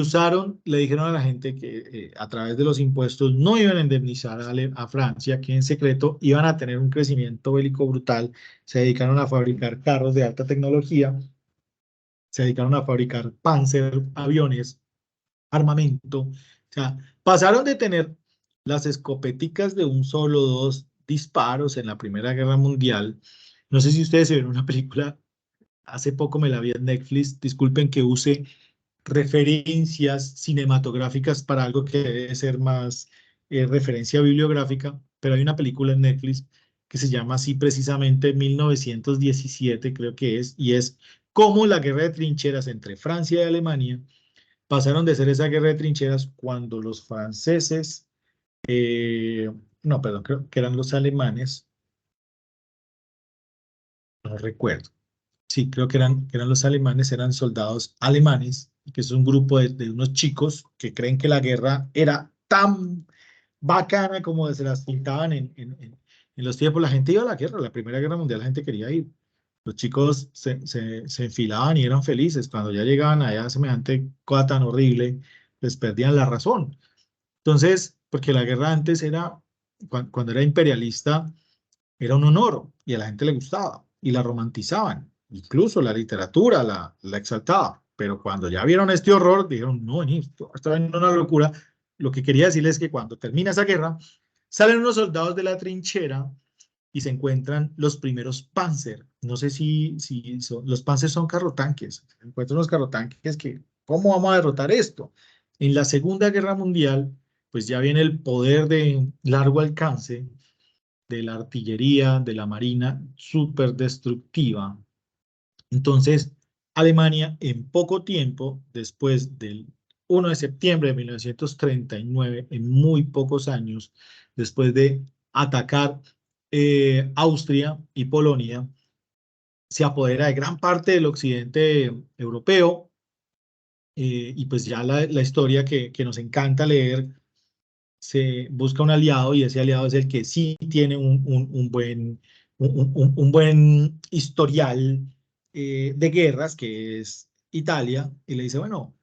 le dijeron a la gente que a través de los impuestos no iban a indemnizar a Francia, que en secreto iban a tener un crecimiento bélico brutal. Se dedicaron a fabricar carros de alta tecnología, se dedicaron a fabricar Panzer, aviones, armamento. O sea, pasaron de tener las escopeticas de un solo, dos disparos en la Primera Guerra Mundial. No sé si ustedes se vieron una película, hace poco me la vi en Netflix, disculpen que use referencias cinematográficas para algo que debe ser más referencia bibliográfica, pero hay una película en Netflix que se llama así precisamente 1917, creo que es, y es cómo la guerra de trincheras entre Francia y Alemania pasaron de ser esa guerra de trincheras cuando los franceses, no, perdón, creo que eran los alemanes, no recuerdo. Sí, creo que eran los alemanes, eran soldados alemanes, que es un grupo de unos chicos que creen que la guerra era tan bacana como se las pintaban en los tiempos. La gente iba a la guerra, la Primera Guerra Mundial, la gente quería ir. Los chicos se enfilaban y eran felices. Cuando ya llegaban allá a semejante cosa tan horrible, les perdían la razón. Entonces, porque la guerra antes era, cuando era imperialista, era un honor y a la gente le gustaba y la romantizaban. Incluso la literatura la exaltaba. Pero cuando ya vieron este horror, dijeron, no, esto es una locura. Lo que quería decirles es que cuando termina esa guerra, salen unos soldados de la trinchera y se encuentran los primeros Panzer. No sé si los Panzer son carrotanques. Se encuentran los carrotanques que, ¿cómo vamos a derrotar esto? En la Segunda Guerra Mundial, pues ya viene el poder de largo alcance de la artillería, de la marina, súper destructiva. Entonces, Alemania en poco tiempo, después del 1 de septiembre de 1939, en muy pocos años, después de atacar Austria y Polonia, se apodera de gran parte del occidente europeo y pues ya la historia que nos encanta leer se busca un aliado y ese aliado es el que sí tiene un buen historial de guerras, que es Italia, y le dice, bueno,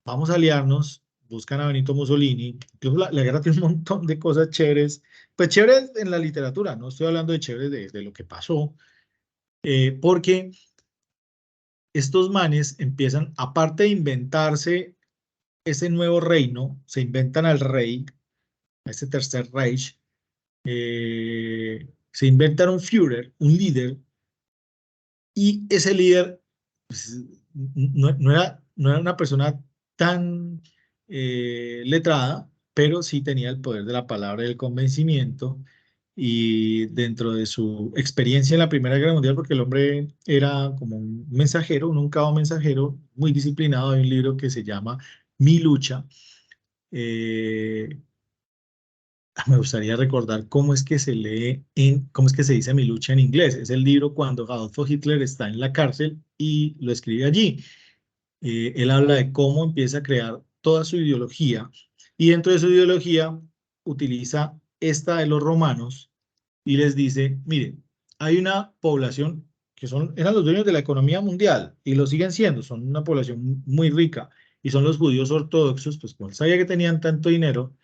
vamos a aliarnos, buscan a Benito Mussolini, incluso la guerra tiene un montón de cosas chéveres, pues chéveres en la literatura, no estoy hablando de chéveres de lo que pasó, porque estos manes empiezan, aparte de inventarse ese nuevo reino, se inventan al rey, a ese tercer Reich, se inventan un Führer, un líder, y ese líder pues, no era una persona tan letrada, pero sí tenía el poder de la palabra y el convencimiento, y dentro de su experiencia en la Primera Guerra Mundial, porque el hombre era como un mensajero, un cabo mensajero, muy disciplinado. Hay un libro que se llama Mi lucha, eh, me gustaría recordar cómo es que se lee, cómo es que se dice Mi lucha en inglés. Es el libro cuando Adolfo Hitler está en la cárcel y lo escribe allí. Él habla de cómo empieza a crear toda su ideología y dentro de su ideología utiliza esta de los romanos y les dice, mire, hay una población que eran los dueños de la economía mundial y lo siguen siendo, son una población muy rica y son los judíos ortodoxos, pues como él sabía que tenían tanto dinero,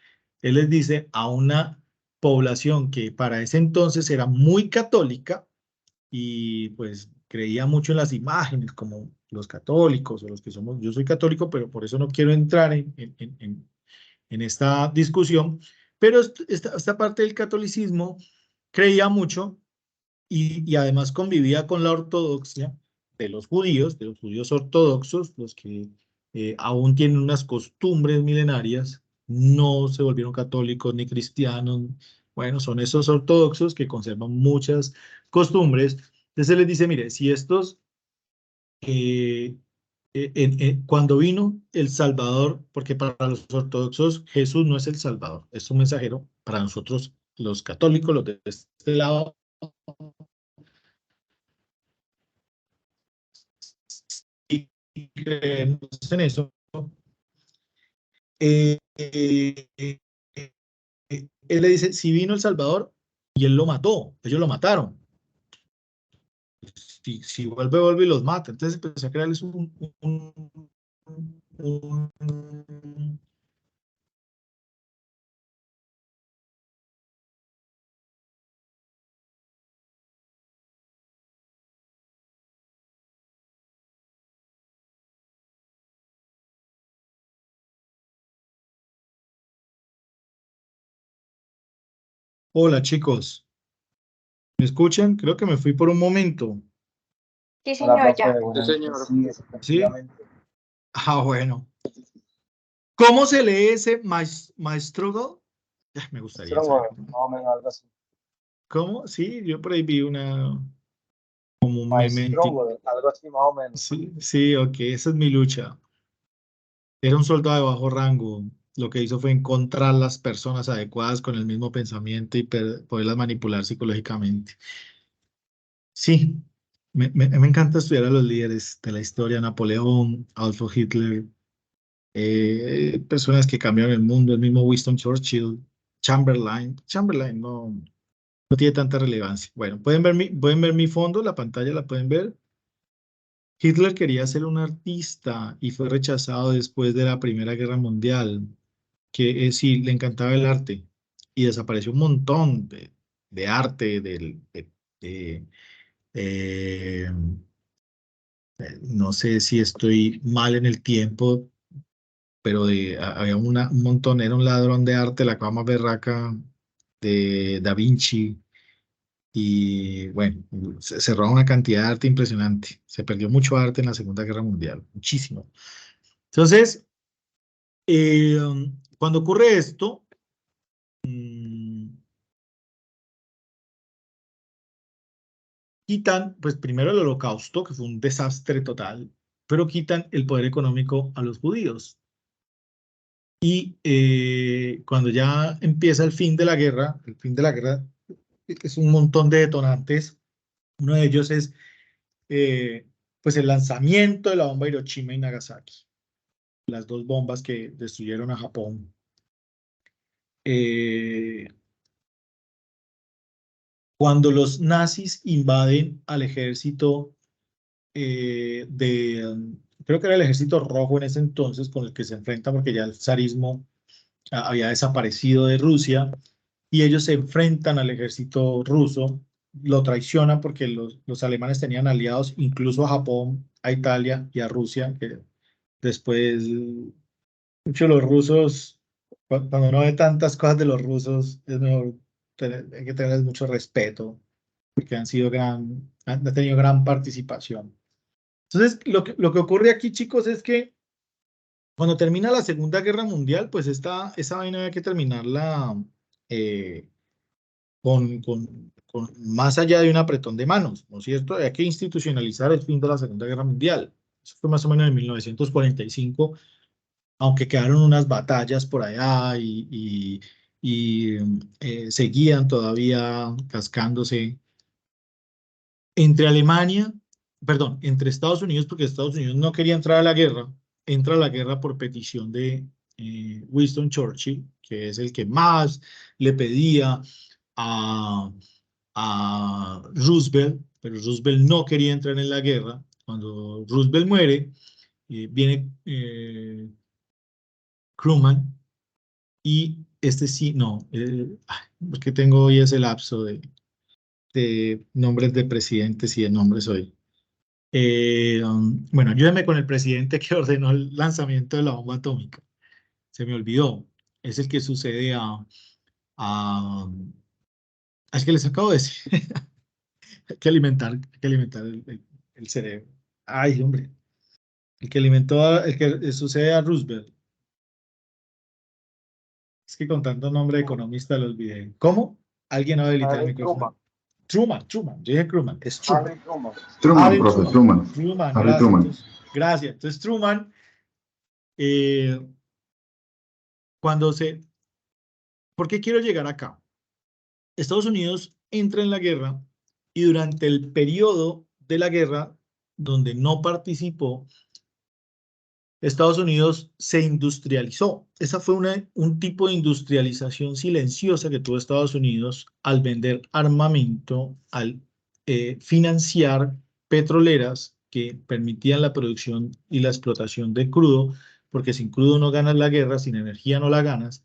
él les dice a una población que para ese entonces era muy católica y pues creía mucho en las imágenes, como los católicos o los que somos, yo soy católico, pero por eso no quiero entrar en esta discusión, pero esta parte del catolicismo creía mucho y además convivía con la ortodoxia de los judíos ortodoxos, los que aún tienen unas costumbres milenarias, no se volvieron católicos ni cristianos, bueno, son esos ortodoxos que conservan muchas costumbres. Entonces se les dice, mire, si estos, cuando vino el Salvador, porque para los ortodoxos Jesús no es el Salvador, es un mensajero, para nosotros los católicos, los de este lado, y creemos en eso, él le dice, si vino el Salvador y él lo mató, ellos lo mataron. Si vuelve y los mata. Entonces empezó a crearles un. Hola chicos, ¿me escuchan? Creo que me fui por un momento. Sí, señor, ya. Sí, señor. ¿Sí? Ah, bueno. ¿Cómo se lee ese My Struggle? Me gustaría saber. Más o menos algo así. ¿Cómo? Sí, yo por ahí vi como un My meme. Struggle, algo así más o menos. Sí, sí, ok, esa es mi lucha. Era un soldado de bajo rango. Lo que hizo fue encontrar las personas adecuadas con el mismo pensamiento y poderlas manipular psicológicamente. Sí, me encanta estudiar a los líderes de la historia, Napoleón, Adolf Hitler, personas que cambiaron el mundo, el mismo Winston Churchill, Chamberlain. Chamberlain no tiene tanta relevancia. Bueno, pueden ver mi fondo, la pantalla la pueden ver. Hitler quería ser un artista y fue rechazado después de la Primera Guerra Mundial, que sí, le encantaba el arte y desapareció un montón de arte, de, eh, no sé si estoy mal en el tiempo, pero había un montón, era un ladrón de arte, la cosa más berraca de Da Vinci. Y bueno, se roba una cantidad de arte impresionante. Se perdió mucho arte en la Segunda Guerra Mundial, muchísimo. Entonces, cuando ocurre esto, quitan, pues primero el Holocausto, que fue un desastre total, pero quitan el poder económico a los judíos. Y cuando ya empieza el fin de la guerra es un montón de detonantes. Uno de ellos es pues el lanzamiento de la bomba Hiroshima y Nagasaki, las dos bombas que destruyeron a Japón. Cuando los nazis invaden al ejército creo que era el ejército rojo en ese entonces con el que se enfrenta porque ya el zarismo había desaparecido de Rusia y ellos se enfrentan al ejército ruso, lo traicionan porque los alemanes tenían aliados incluso a Japón, a Italia y a Rusia, que después, muchos los rusos, cuando uno ve tantas cosas de los rusos, es mejor hay que tener mucho respeto porque han tenido gran participación. Entonces, lo que ocurre aquí, chicos, es que cuando termina la Segunda Guerra Mundial, pues esa vaina había que terminarla eh, con más allá de un apretón de manos, ¿no es cierto? Había que institucionalizar el fin de la Segunda Guerra Mundial. Eso fue más o menos en 1945, aunque quedaron unas batallas por allá y seguían todavía cascándose entre Estados Unidos, porque Estados Unidos no quería entrar a la guerra, entra a la guerra por petición de Winston Churchill, que es el que más le pedía a, a Roosevelt, pero Roosevelt no quería entrar en la guerra. Cuando Roosevelt muere, viene Truman y este sí, no, porque tengo hoy ese lapso de nombres de presidentes y de nombres hoy. Bueno, ayúdame con el presidente que ordenó el lanzamiento de la bomba atómica. Se me olvidó. Es el que sucede a es que les acabo de decir. Hay que alimentar el cerebro. Ay, hombre. El que sucede a Roosevelt. Es que con tanto nombre de economista lo olvidé. ¿Cómo? Alguien no habilita el Harry micrófono. Truman. Truman. Yo dije Truman. Es Truman. Harry Truman. Truman, Harry profe, Truman. Truman. Truman, Harry gracias. Truman. Gracias. Entonces, Truman, cuando se... ¿Por qué quiero llegar acá? Estados Unidos entra en la guerra y durante el periodo de la guerra, donde no participó, Estados Unidos se industrializó. Esa fue un tipo de industrialización silenciosa que tuvo Estados Unidos al vender armamento, al financiar petroleras que permitían la producción y la explotación de crudo, porque sin crudo no ganas la guerra, sin energía no la ganas,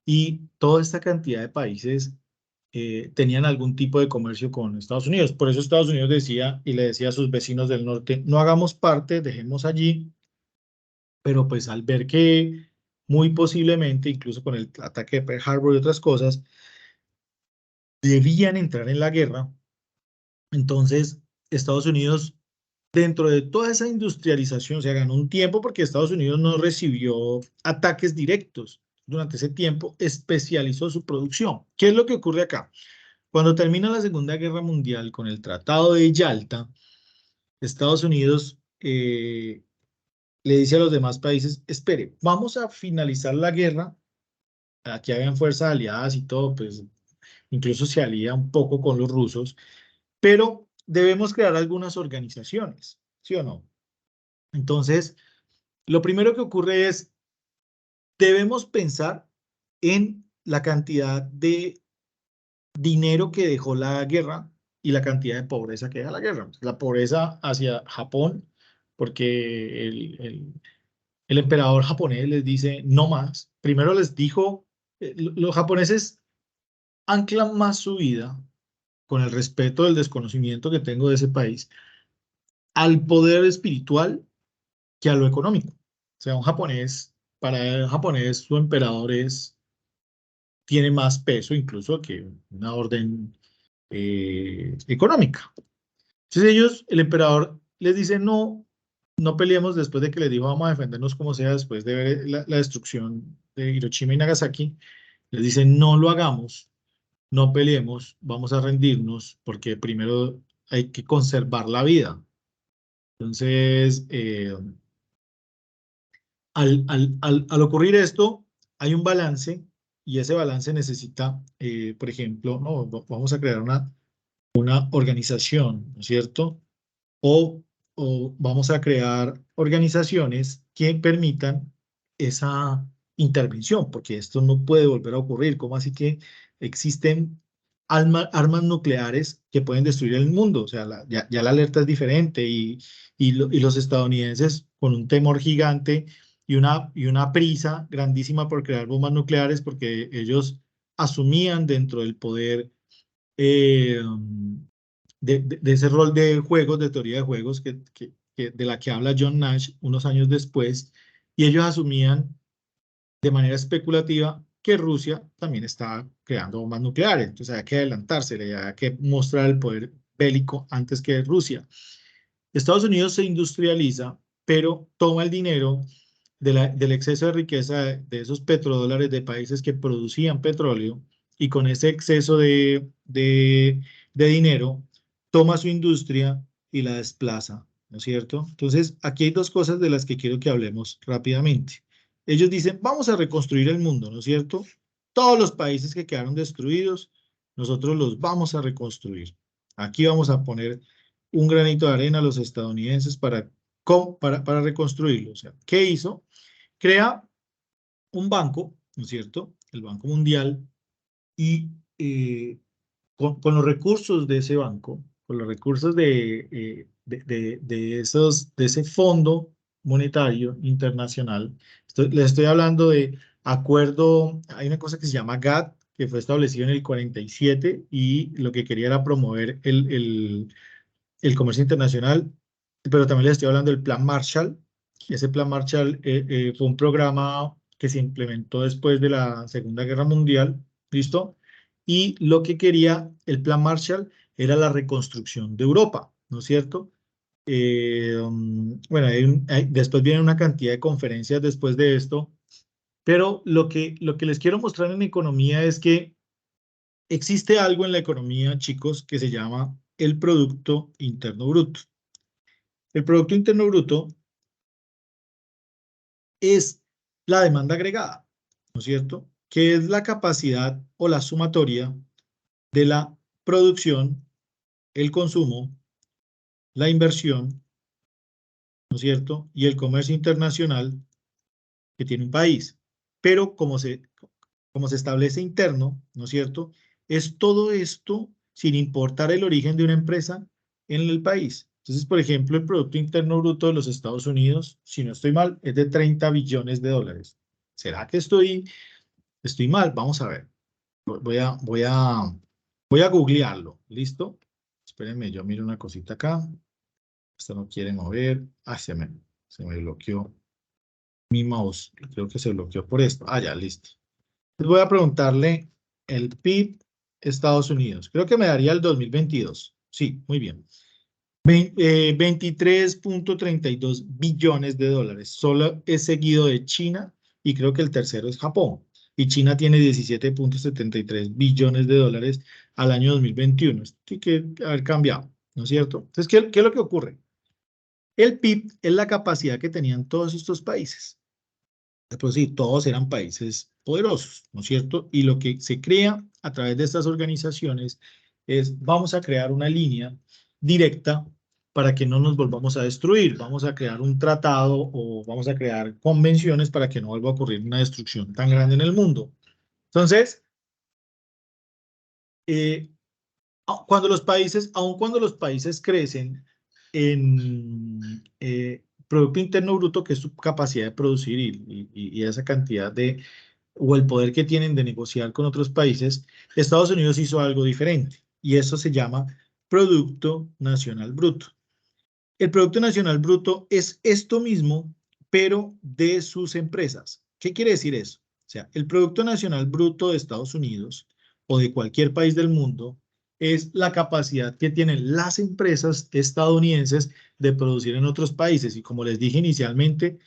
y toda esta cantidad de países tenían algún tipo de comercio con Estados Unidos. Por eso Estados Unidos decía y le decía a sus vecinos del norte, no hagamos parte, dejemos allí, pero pues al ver que muy posiblemente, incluso con el ataque de Pearl Harbor y otras cosas, debían entrar en la guerra, entonces Estados Unidos, dentro de toda esa industrialización, se ganó un tiempo porque Estados Unidos no recibió ataques directos. Durante ese tiempo especializó su producción. ¿Qué es lo que ocurre acá? Cuando termina la Segunda Guerra Mundial con el Tratado de Yalta, Estados Unidos le dice a los demás países, espere, vamos a finalizar la guerra. Aquí habían fuerzas aliadas y todo, pues incluso se alía un poco con los rusos, pero debemos crear algunas organizaciones, ¿sí o no? Entonces, lo primero que ocurre es, debemos pensar en la cantidad de dinero que dejó la guerra y la cantidad de pobreza que deja la guerra. La pobreza hacia Japón, porque el emperador japonés les dice no más. Primero les dijo, los japoneses anclan más su vida, con el respeto del desconocimiento que tengo de ese país, al poder espiritual que a lo económico. O sea, un japonés, para el japonés, su emperador tiene más peso incluso que una orden económica. Entonces ellos, el emperador les dice, no, no peleemos después de que les dijo, vamos a defendernos como sea, después de ver la destrucción de Hiroshima y Nagasaki, les dice, no lo hagamos, no peleemos, vamos a rendirnos, porque primero hay que conservar la vida. Entonces, al ocurrir esto, hay un balance y ese balance necesita, por ejemplo, no, vamos a crear una organización, ¿no es cierto? O, o vamos a crear organizaciones que permitan esa intervención, porque esto no puede volver a ocurrir. ¿Cómo así que existen armas nucleares que pueden destruir el mundo? O sea, ya la alerta es diferente y los estadounidenses con un temor gigante y una prisa grandísima por crear bombas nucleares porque ellos asumían dentro del poder eh, de ese rol de juegos, de teoría de juegos, de la que habla John Nash unos años después, y ellos asumían de manera especulativa que Rusia también estaba creando bombas nucleares, entonces había que adelantársele, había que mostrar el poder bélico antes que Rusia. Estados Unidos se industrializa, pero toma el dinero del exceso de riqueza de esos petrodólares de países que producían petróleo y con ese exceso de dinero toma su industria y la desplaza, ¿no es cierto? Entonces, aquí hay dos cosas de las que quiero que hablemos rápidamente. Ellos dicen, vamos a reconstruir el mundo, ¿no es cierto? Todos los países que quedaron destruidos, nosotros los vamos a reconstruir. Aquí vamos a poner un granito de arena a los estadounidenses para reconstruirlo. O sea, ¿qué hizo? Crea un banco, ¿no es cierto? El Banco Mundial, y con los recursos de ese banco, con los recursos de ese fondo monetario internacional, les estoy hablando de acuerdo, hay una cosa que se llama GATT, que fue establecido en el 47 y lo que quería era promover el comercio internacional, pero también les estoy hablando del Plan Marshall. Ese Plan Marshall fue un programa que se implementó después de la Segunda Guerra Mundial, ¿listo? Y lo que quería el Plan Marshall era la reconstrucción de Europa, ¿no es cierto? Bueno, después viene una cantidad de conferencias después de esto, pero lo que les quiero mostrar en economía es que existe algo en la economía, chicos, que se llama el Producto Interno Bruto. El Producto Interno Bruto es la demanda agregada, ¿no es cierto? Que es la capacidad o la sumatoria de la producción, el consumo, la inversión, ¿no es cierto? Y el comercio internacional que tiene un país. Pero como se establece interno, ¿no es cierto? Es todo esto sin importar el origen de una empresa en el país. Entonces, por ejemplo, el Producto Interno Bruto de los Estados Unidos, si no estoy mal, es de 30 billones de dólares. ¿Será que estoy mal? Vamos a ver. Voy a googlearlo. ¿Listo? Espérenme, yo miro una cosita acá. Esto no quiere mover. Ah, se me bloqueó mi mouse. Creo que se bloqueó por esto. Ah, ya, listo. Voy a preguntarle el PIB Estados Unidos. Creo que me daría el 2022. Sí, muy bien. 23.32 billones de dólares. Solo es seguido de China y creo que el tercero es Japón. Y China tiene 17.73 billones de dólares al año 2021. Esto tiene que haber cambiado, ¿no es cierto? Entonces, ¿qué es lo que ocurre? El PIB es la capacidad que tenían todos estos países. Pues sí, todos eran países poderosos, ¿no es cierto? Y lo que se crea a través de estas organizaciones es, vamos a crear una línea directa para que no nos volvamos a destruir. Vamos a crear un tratado o vamos a crear convenciones para que no vuelva a ocurrir una destrucción tan grande en el mundo. Entonces, aun cuando los países crecen en Producto Interno Bruto, que es su capacidad de producir y esa cantidad de, o el poder que tienen de negociar con otros países, Estados Unidos hizo algo diferente y eso se llama Producto Nacional Bruto. El Producto Nacional Bruto es esto mismo, pero de sus empresas. ¿Qué quiere decir eso? O sea, el Producto Nacional Bruto de Estados Unidos o de cualquier país del mundo es la capacidad que tienen las empresas estadounidenses de producir en otros países. Y como les dije inicialmente,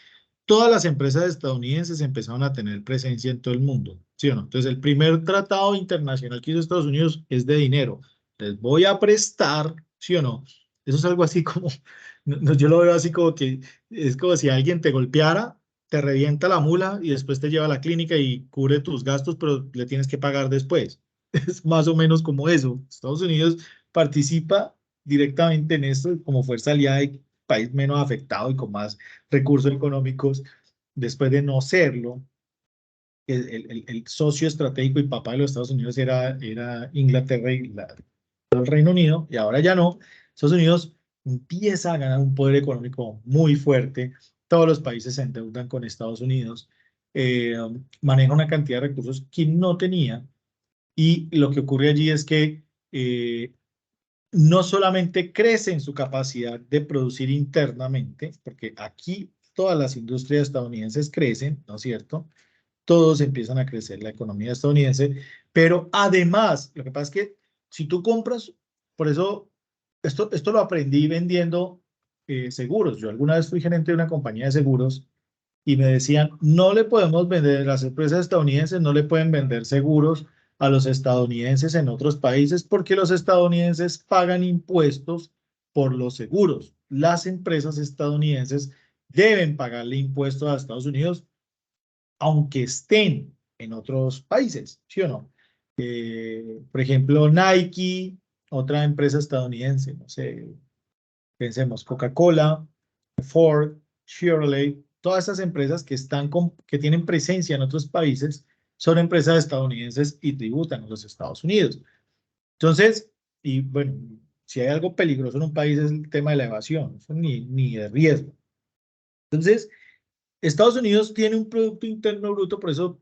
todas las empresas estadounidenses empezaron a tener presencia en todo el mundo, ¿sí o no? Entonces, el primer tratado internacional que hizo Estados Unidos es de dinero. Les voy a prestar, ¿sí o no? Eso es algo así como, yo lo veo así como que es como si alguien te golpeara, te revienta la mula y después te lleva a la clínica y cubre tus gastos, pero le tienes que pagar después. Es más o menos como eso. Estados Unidos participa directamente en esto como fuerza aliada y país menos afectado y con más recursos económicos, después de no serlo. El socio estratégico y papá de los Estados Unidos era Inglaterra y el Reino Unido, y ahora ya no. Estados Unidos empieza a ganar un poder económico muy fuerte. Todos los países se endeudan con Estados Unidos. Maneja una cantidad de recursos que no tenía. Y lo que ocurre allí es que no solamente crece en su capacidad de producir internamente, porque aquí todas las industrias estadounidenses crecen, ¿no es cierto? Todos empiezan a crecer la economía estadounidense, pero además, lo que pasa es que si tú compras, por eso, esto lo aprendí vendiendo seguros. Yo alguna vez fui gerente de una compañía de seguros y me decían, no le podemos vender, las empresas estadounidenses no le pueden vender seguros a los estadounidenses en otros países porque los estadounidenses pagan impuestos por los seguros. Las empresas estadounidenses deben pagarle impuestos a Estados Unidos aunque estén en otros países, ¿sí o no? Por ejemplo, Nike, otra empresa estadounidense, no sé, pensemos, Coca-Cola, Ford, Chevrolet, todas esas empresas que tienen presencia en otros países son empresas estadounidenses y tributan a los Estados Unidos. Entonces, y bueno, si hay algo peligroso en un país es el tema de la evasión, eso ni de riesgo. Entonces, Estados Unidos tiene un Producto Interno Bruto, por eso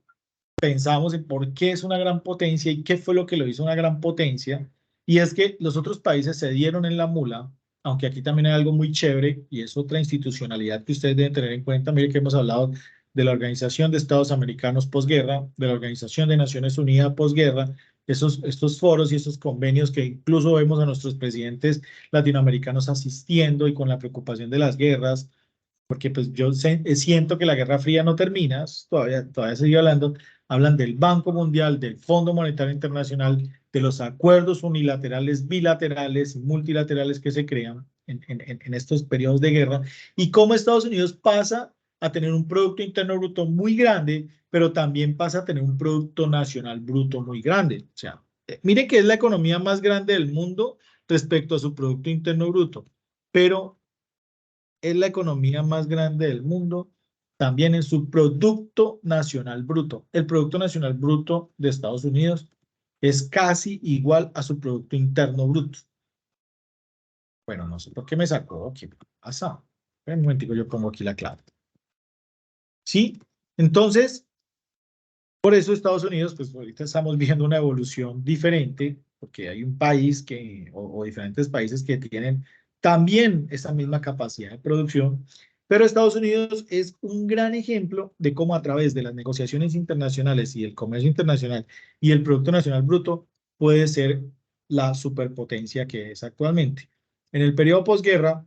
pensamos en por qué es una gran potencia y qué fue lo que lo hizo una gran potencia. Y es que los otros países se dieron en la mula, aunque aquí también hay algo muy chévere y es otra institucionalidad que ustedes deben tener en cuenta. Mire que hemos hablado de la Organización de Estados Americanos posguerra, de la Organización de Naciones Unidas posguerra, estos foros y estos convenios que incluso vemos a nuestros presidentes latinoamericanos asistiendo y con la preocupación de las guerras, porque pues yo siento que la Guerra Fría no termina, todavía sigue hablando, hablan del Banco Mundial, del Fondo Monetario Internacional, de los acuerdos unilaterales, bilaterales y multilaterales que se crean en estos periodos de guerra, y cómo Estados Unidos pasa a tener un Producto Interno Bruto muy grande, pero también pasa a tener un Producto Nacional Bruto muy grande. O sea, mire que es la economía más grande del mundo respecto a su Producto Interno Bruto, pero es la economía más grande del mundo, también en su Producto Nacional Bruto. El Producto Nacional Bruto de Estados Unidos es casi igual a su Producto Interno Bruto. Bueno, no sé por qué me sacó aquí. Pasa. Un momentico, yo pongo aquí la clave. ¿Sí? Entonces, por eso Estados Unidos, pues ahorita estamos viendo una evolución diferente, porque hay un país o diferentes países que tienen también esa misma capacidad de producción, pero Estados Unidos es un gran ejemplo de cómo a través de las negociaciones internacionales y el comercio internacional y el Producto Nacional Bruto puede ser la superpotencia que es actualmente. En el periodo posguerra,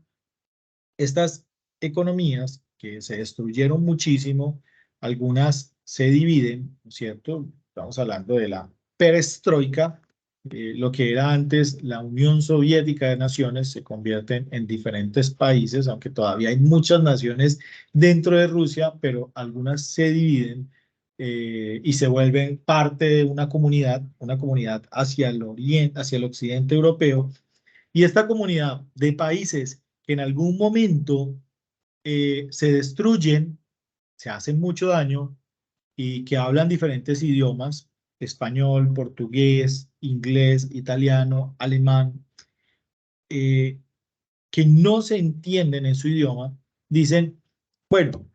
estas economías que se destruyeron muchísimo, algunas se dividen, ¿no es cierto? Estamos hablando de la perestroika, lo que era antes la Unión Soviética de Naciones se convierte en diferentes países, aunque todavía hay muchas naciones dentro de Rusia, pero algunas se dividen y se vuelven parte de una comunidad hacia el oriente, hacia el occidente europeo. Y esta comunidad de países que en algún momento se destruyen, se hacen mucho daño y que hablan diferentes idiomas, español, portugués, inglés, italiano, alemán, eh, que no se entienden en su idioma, dicen, bueno,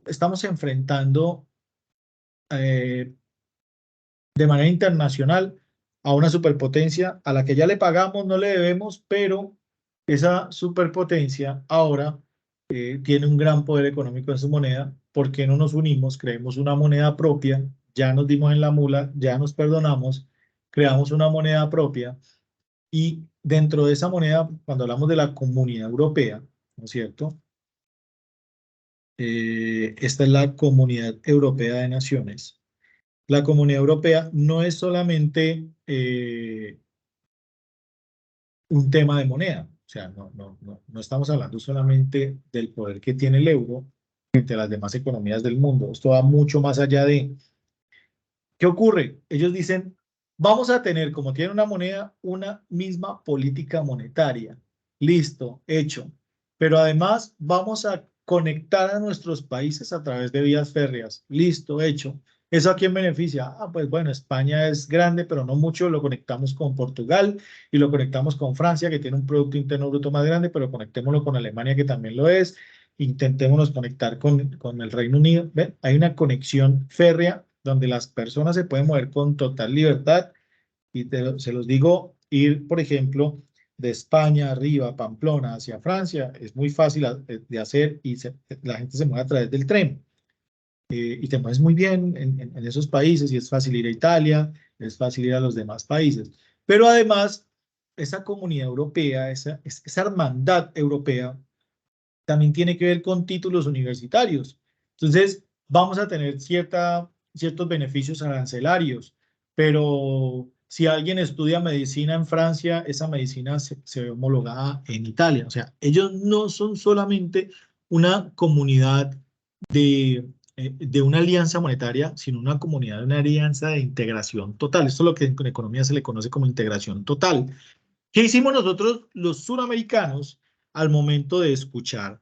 estamos enfrentando eh, de manera internacional a una superpotencia a la que ya le pagamos, no le debemos, pero esa superpotencia ahora tiene un gran poder económico en su moneda. ¿Por qué no nos unimos? Creemos una moneda propia, ya nos dimos en la mula, ya nos perdonamos, creamos una moneda propia y dentro de esa moneda, cuando hablamos de la Comunidad Europea, ¿no es cierto? Esta es la Comunidad Europea de Naciones. La Comunidad Europea no es solamente un tema de moneda, o sea, no estamos hablando solamente del poder que tiene el euro frente a las demás economías del mundo. Esto va mucho más allá de... ¿Qué ocurre? Ellos dicen, vamos a tener, como tiene una moneda, una misma política monetaria. Listo, hecho. Pero además vamos a conectar a nuestros países a través de vías férreas. Listo, hecho. ¿Eso a quién beneficia? Ah, pues bueno, España es grande, pero no mucho. Lo conectamos con Portugal y lo conectamos con Francia, que tiene un Producto Interno Bruto más grande, pero conectémoslo con Alemania, que también lo es. Intentémonos conectar con el Reino Unido. ¿Ven? Hay una conexión férrea donde las personas se pueden mover con total libertad y se los digo, ir, por ejemplo, de España arriba, Pamplona, hacia Francia, es muy fácil de hacer y la gente se mueve a través del tren. Y te mueves muy bien en esos países y es fácil ir a Italia, es fácil ir a los demás países. Pero además, esa comunidad europea, esa hermandad europea, también tiene que ver con títulos universitarios. Entonces, vamos a tener ciertos beneficios arancelarios, pero si alguien estudia medicina en Francia, esa medicina se ve homologada en Italia. O sea, ellos no son solamente una comunidad de una alianza monetaria, sino una comunidad de una alianza de integración total. Esto es lo que en economía se le conoce como integración total. ¿Qué hicimos nosotros los suramericanos al momento de escuchar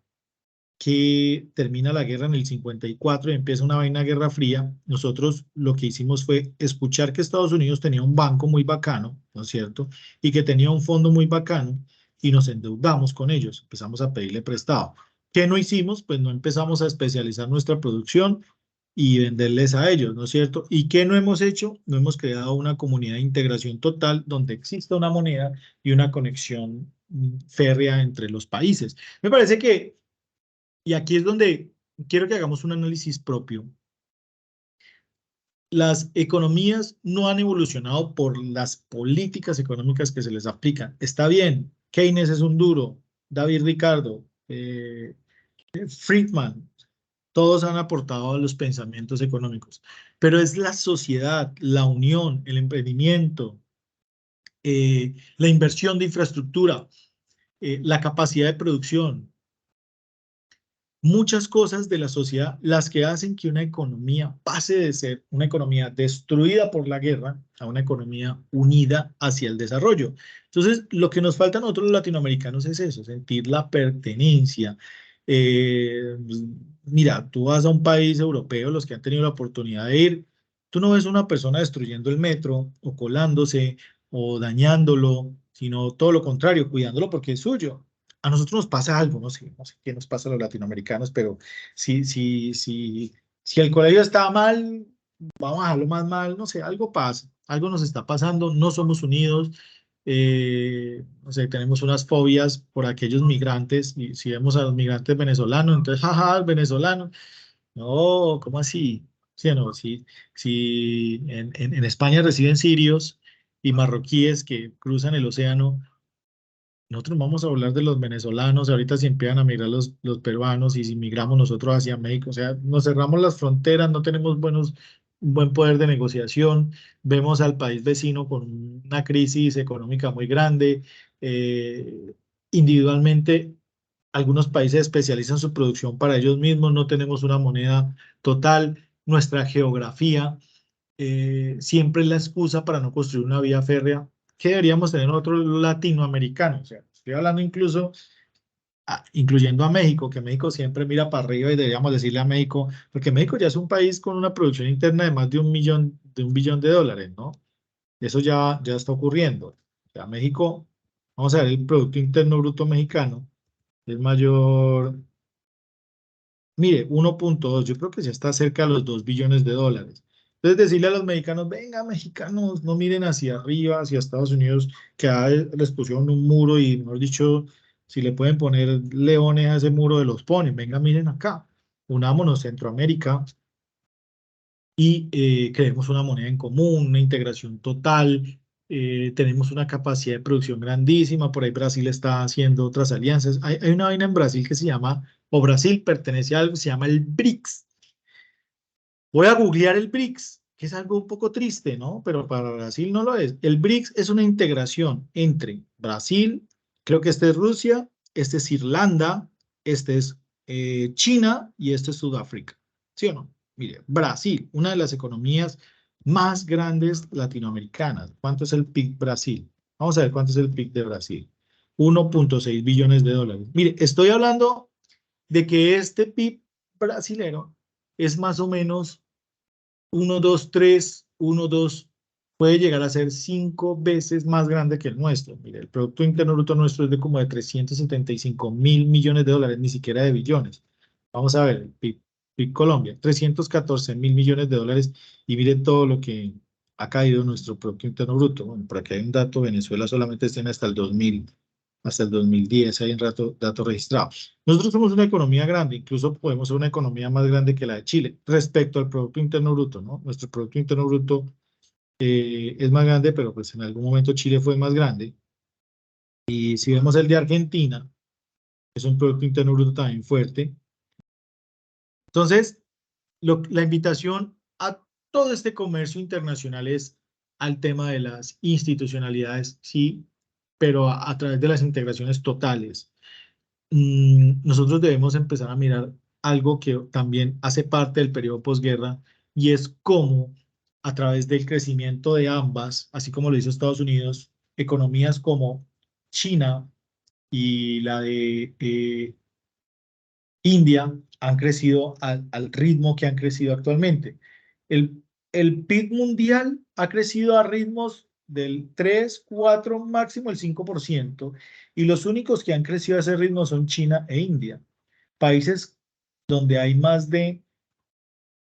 que termina la guerra en el 54 y empieza una vaina guerra fría? Nosotros lo que hicimos fue escuchar que Estados Unidos tenía un banco muy bacano, ¿no es cierto? Y que tenía un fondo muy bacano y nos endeudamos con ellos, empezamos a pedirle prestado. ¿Qué no hicimos? Pues no empezamos a especializar nuestra producción y venderles a ellos, ¿no es cierto? ¿Y qué no hemos hecho? No hemos creado una comunidad de integración total donde exista una moneda y una conexión férrea entre los países. Me parece que, y aquí es donde quiero que hagamos un análisis propio. Las economías no han evolucionado por las políticas económicas que se les aplican. Está bien, Keynes es un duro, David Ricardo, Friedman, todos han aportado a los pensamientos económicos, pero es la sociedad, la unión, el emprendimiento, la inversión de infraestructura, la capacidad de producción, muchas cosas de la sociedad las que hacen que una economía pase de ser una economía destruida por la guerra a una economía unida hacia el desarrollo. Entonces, lo que nos falta a nosotros los latinoamericanos es eso, sentir la pertenencia. Mira, tú vas a un país europeo, los que han tenido la oportunidad de ir, tú no ves una persona destruyendo el metro o colándose o dañándolo, sino todo lo contrario, cuidándolo porque es suyo. A nosotros nos pasa algo, no sé qué nos pasa a los latinoamericanos, pero si el colegio está mal, vamos a dejarlo más mal, no sé, algo pasa, algo nos está pasando, no somos unidos, no sé, tenemos unas fobias por aquellos migrantes, y si vemos a los migrantes venezolanos, entonces, jaja, venezolanos, no, ¿cómo así? Sí, no, si en España reciben sirios y marroquíes que cruzan el océano. Nosotros vamos a hablar de los venezolanos, ahorita si empiezan a migrar los peruanos y si migramos nosotros hacia México, o sea, nos cerramos las fronteras, no tenemos un buen poder de negociación. Vemos al país vecino con una crisis económica muy grande. Individualmente, algunos países especializan su producción para ellos mismos, no tenemos una moneda total. Nuestra geografía siempre es la excusa para no construir una vía férrea que deberíamos tener nosotros los latinoamericanos. O sea, estoy hablando incluso incluyendo a México, que México siempre mira para arriba y deberíamos decirle a México, porque México ya es un país con una producción interna de más de $1 billón, ¿no? Eso ya está ocurriendo. O sea, México, vamos a ver, el Producto Interno Bruto mexicano es mayor, mire, 1.2, yo creo que ya está cerca de los $2 billones. Entonces decirle a los mexicanos, venga, mexicanos, no miren hacia arriba, hacia Estados Unidos, que les pusieron un muro y, mejor dicho, si le pueden poner leones a ese muro, de los ponen. Venga, miren acá, unámonos Centroamérica y creemos una moneda en común, una integración total. Tenemos una capacidad de producción grandísima. Por ahí Brasil está haciendo otras alianzas. Hay una vaina en Brasil que se llama, o Brasil pertenece a algo que se llama el BRICS. Voy a googlear el BRICS, que es algo un poco triste, ¿no? Pero para Brasil no lo es. El BRICS es una integración entre Brasil, creo que este es Rusia, este es Irlanda, este es China y este es Sudáfrica. ¿Sí o no? Mire, Brasil, una de las economías más grandes latinoamericanas. ¿Cuánto es el PIB Brasil? Vamos a ver cuánto es el PIB de Brasil. $1.6 billones. Mire, estoy hablando de que este PIB brasilero es más o menos 1, 2, 3, 1, 2, puede llegar a ser 5 veces más grande que el nuestro. Mire, el Producto Interno Bruto nuestro es de como de $375.000 millones, ni siquiera de billones. Vamos a ver, el PIB Colombia, $314.000 millones, y mire todo lo que ha caído nuestro Producto Interno Bruto. Bueno, por aquí hay un dato, Venezuela solamente está hasta el 2000, hasta el 2010, hay un dato registrado. Nosotros somos una economía grande, incluso podemos ser una economía más grande que la de Chile respecto al Producto Interno Bruto, ¿no? Nuestro Producto Interno Bruto es más grande, pero pues en algún momento Chile fue más grande. Y si vemos el de Argentina, es un Producto Interno Bruto también fuerte. Entonces, la invitación a todo este comercio internacional es al tema de las institucionalidades, sí, pero a través de las integraciones totales. Nosotros debemos empezar a mirar algo que también hace parte del periodo posguerra, y es cómo a través del crecimiento de ambas, así como lo hizo Estados Unidos, economías como China y la de India han crecido al ritmo que han crecido actualmente. El PIB mundial ha crecido a ritmos del 3, 4, máximo el 5%, y los únicos que han crecido a ese ritmo son China e India, países donde hay más de,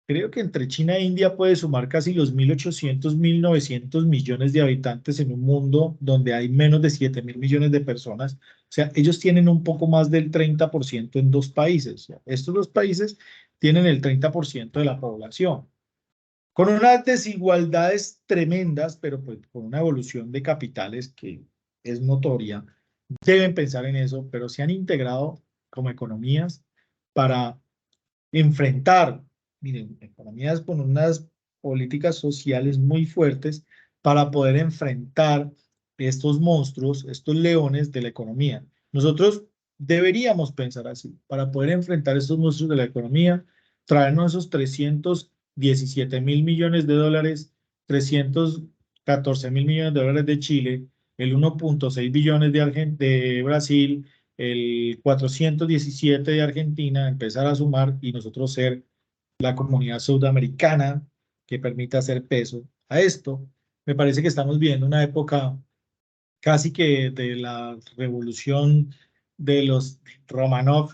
creo que entre China e India puede sumar casi los 1.800, 1.900 millones de habitantes en un mundo donde hay menos de 7.000 millones de personas. O sea, ellos tienen un poco más del 30% en dos países. O sea, estos dos países tienen el 30% de la población, con unas desigualdades tremendas, pero pues con una evolución de capitales que es notoria. Deben pensar en eso, pero se han integrado como economías para enfrentar, miren, economías con unas políticas sociales muy fuertes para poder enfrentar estos monstruos, estos leones de la economía. Nosotros deberíamos pensar así, para poder enfrentar estos monstruos de la economía, traernos esos $317.000 millones, $314.000 millones de Chile, el 1.6 billones de Brasil, el 417 de Argentina, empezar a sumar y nosotros ser la comunidad sudamericana que permita hacer peso a esto. Me parece que estamos viviendo una época casi que de la revolución de los Romanov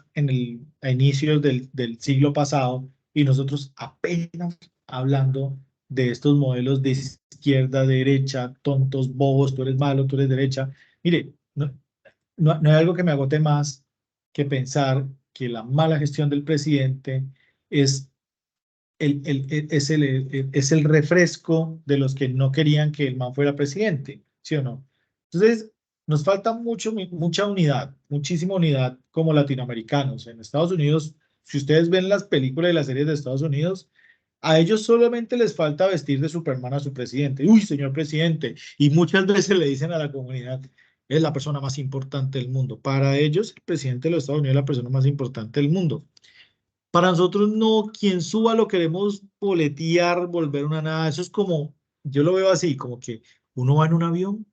a inicios del siglo pasado, y nosotros apenas hablando de estos modelos de izquierda, derecha, tontos, bobos, tú eres malo, tú eres derecha. Mire, no hay algo que me agote más que pensar que la mala gestión del presidente es es el refresco de los que no querían que el man fuera presidente, ¿sí o no? Entonces, nos falta mucha unidad, muchísima unidad como latinoamericanos. En Estados Unidos, si ustedes ven las películas y las series de Estados Unidos, A ellos solamente les falta vestir de Superman a su presidente. Uy, señor presidente. Y muchas veces le dicen a la comunidad, es la persona más importante del mundo. Para ellos, el presidente de los Estados Unidos es la persona más importante del mundo. Para nosotros no, quien suba lo queremos boletear, volver una nada. Eso es como, yo lo veo así, como que uno va en un avión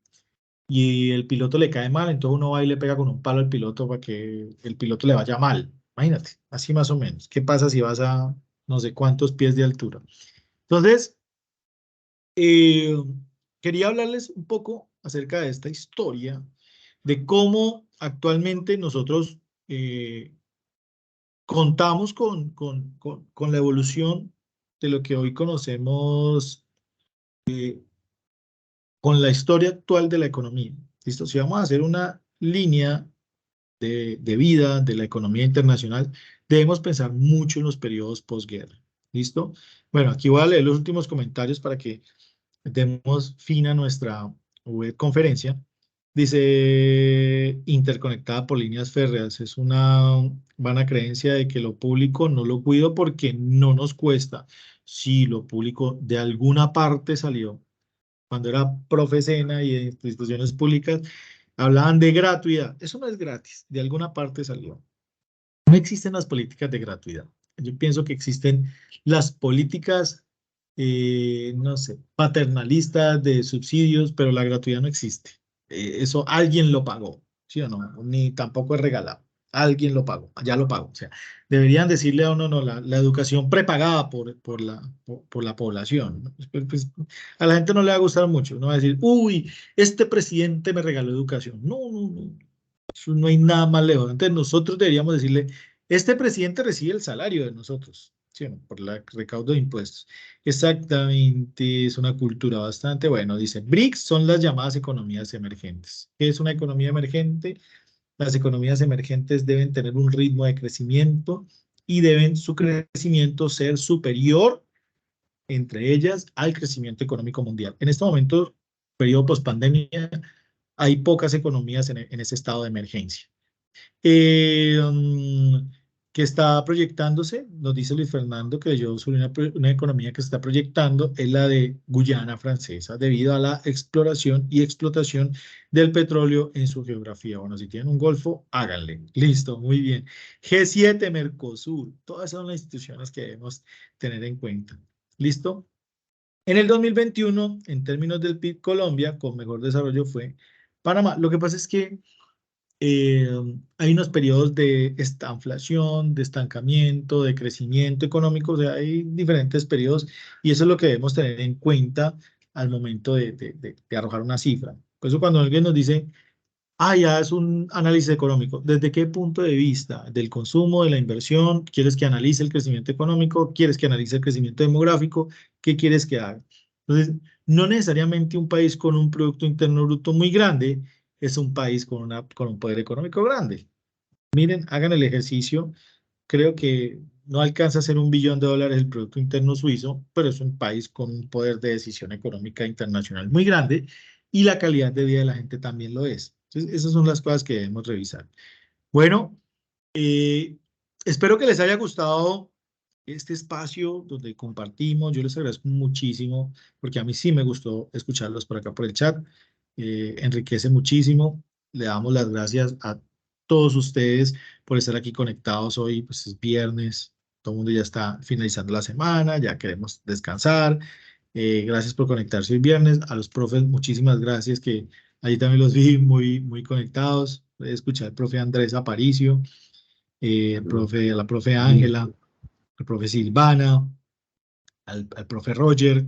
y el piloto le cae mal, entonces uno va y le pega con un palo al piloto para que el piloto le vaya mal. Imagínate, así más o menos. ¿Qué pasa si vas a no sé cuántos pies de altura? Entonces, eh, quería hablarles un poco acerca de esta historia, de cómo actualmente nosotros contamos con la evolución de lo que hoy conocemos con la historia actual de la economía. ¿Listo? Si vamos a hacer una línea de vida de la economía internacional, debemos pensar mucho en los periodos posguerra. ¿Listo? Bueno, aquí voy a leer los últimos comentarios para que demos fin a nuestra web conferencia. Dice, interconectada por líneas férreas. Es una vana creencia de que lo público no lo cuido porque no nos cuesta. Si lo público de alguna parte salió. Cuando era Profesena y en instituciones públicas, hablaban de gratuidad. Eso no es gratis, de alguna parte salió. No existen las políticas de gratuidad. Yo pienso que existen las políticas, no sé, paternalistas de subsidios, pero la gratuidad no existe. Eso alguien lo pagó, ¿sí o no? Ni tampoco es regalado. Alguien lo pagó, ya lo pagó. O sea, deberían decirle a uno, no, la educación prepagada por la población, ¿no? Pues, a la gente no le va a gustar mucho. No va a decir, uy, este presidente me regaló educación. No, no, no. Eso no hay nada más lejos. Entonces nosotros deberíamos decirle, este presidente recibe el salario de nosotros, ¿sí o no? Por el recaudo de impuestos. Exactamente, es una cultura bastante, bueno, dice, BRICS son las llamadas economías emergentes. ¿Qué es una economía emergente? Las economías emergentes deben tener un ritmo de crecimiento y deben su crecimiento ser superior entre ellas al crecimiento económico mundial. En este momento, periodo post-pandemia, hay pocas economías en ese estado de emergencia. Que está proyectándose, nos dice Luis Fernando que yo sobre una economía que se está proyectando, es la de Guyana Francesa, debido a la exploración y explotación del petróleo en su geografía. Bueno, si tienen un golfo, háganle. Listo, muy bien. G7, Mercosur, todas son las instituciones que debemos tener en cuenta. ¿Listo? En el 2021, en términos del PIB, Colombia con mejor desarrollo fue Panamá. Lo que pasa es que eh, hay unos periodos de estanflación, de estancamiento, de crecimiento económico, o sea, hay diferentes periodos y eso es lo que debemos tener en cuenta al momento de arrojar una cifra. Por eso cuando alguien nos dice, ah, ya es un análisis económico, ¿desde qué punto de vista? ¿Del consumo, de la inversión? ¿Quieres que analice el crecimiento económico? ¿Quieres que analice el crecimiento demográfico? ¿Qué quieres que haga? Entonces, no necesariamente un país con un Producto Interno Bruto muy grande es un país con un poder económico grande. Miren, hagan el ejercicio. Creo que no alcanza a ser $1 billón el Producto Interno suizo, pero es un país con un poder de decisión económica internacional muy grande y la calidad de vida de la gente también lo es. Entonces, esas son las cosas que debemos revisar. Bueno, eh, espero que les haya gustado este espacio donde compartimos. Yo les agradezco muchísimo porque a mí sí me gustó escucharlos por acá por el chat. Enriquece muchísimo. Le damos las gracias a todos ustedes por estar aquí conectados hoy. Pues es viernes, todo el mundo ya está finalizando la semana, ya queremos descansar. Gracias por conectarse hoy viernes. A los profes, muchísimas gracias que ahí también los vi muy, muy conectados. Escuchar al profe Andrés Aparicio, la profe Ángela, al profe Silvana, al profe Roger,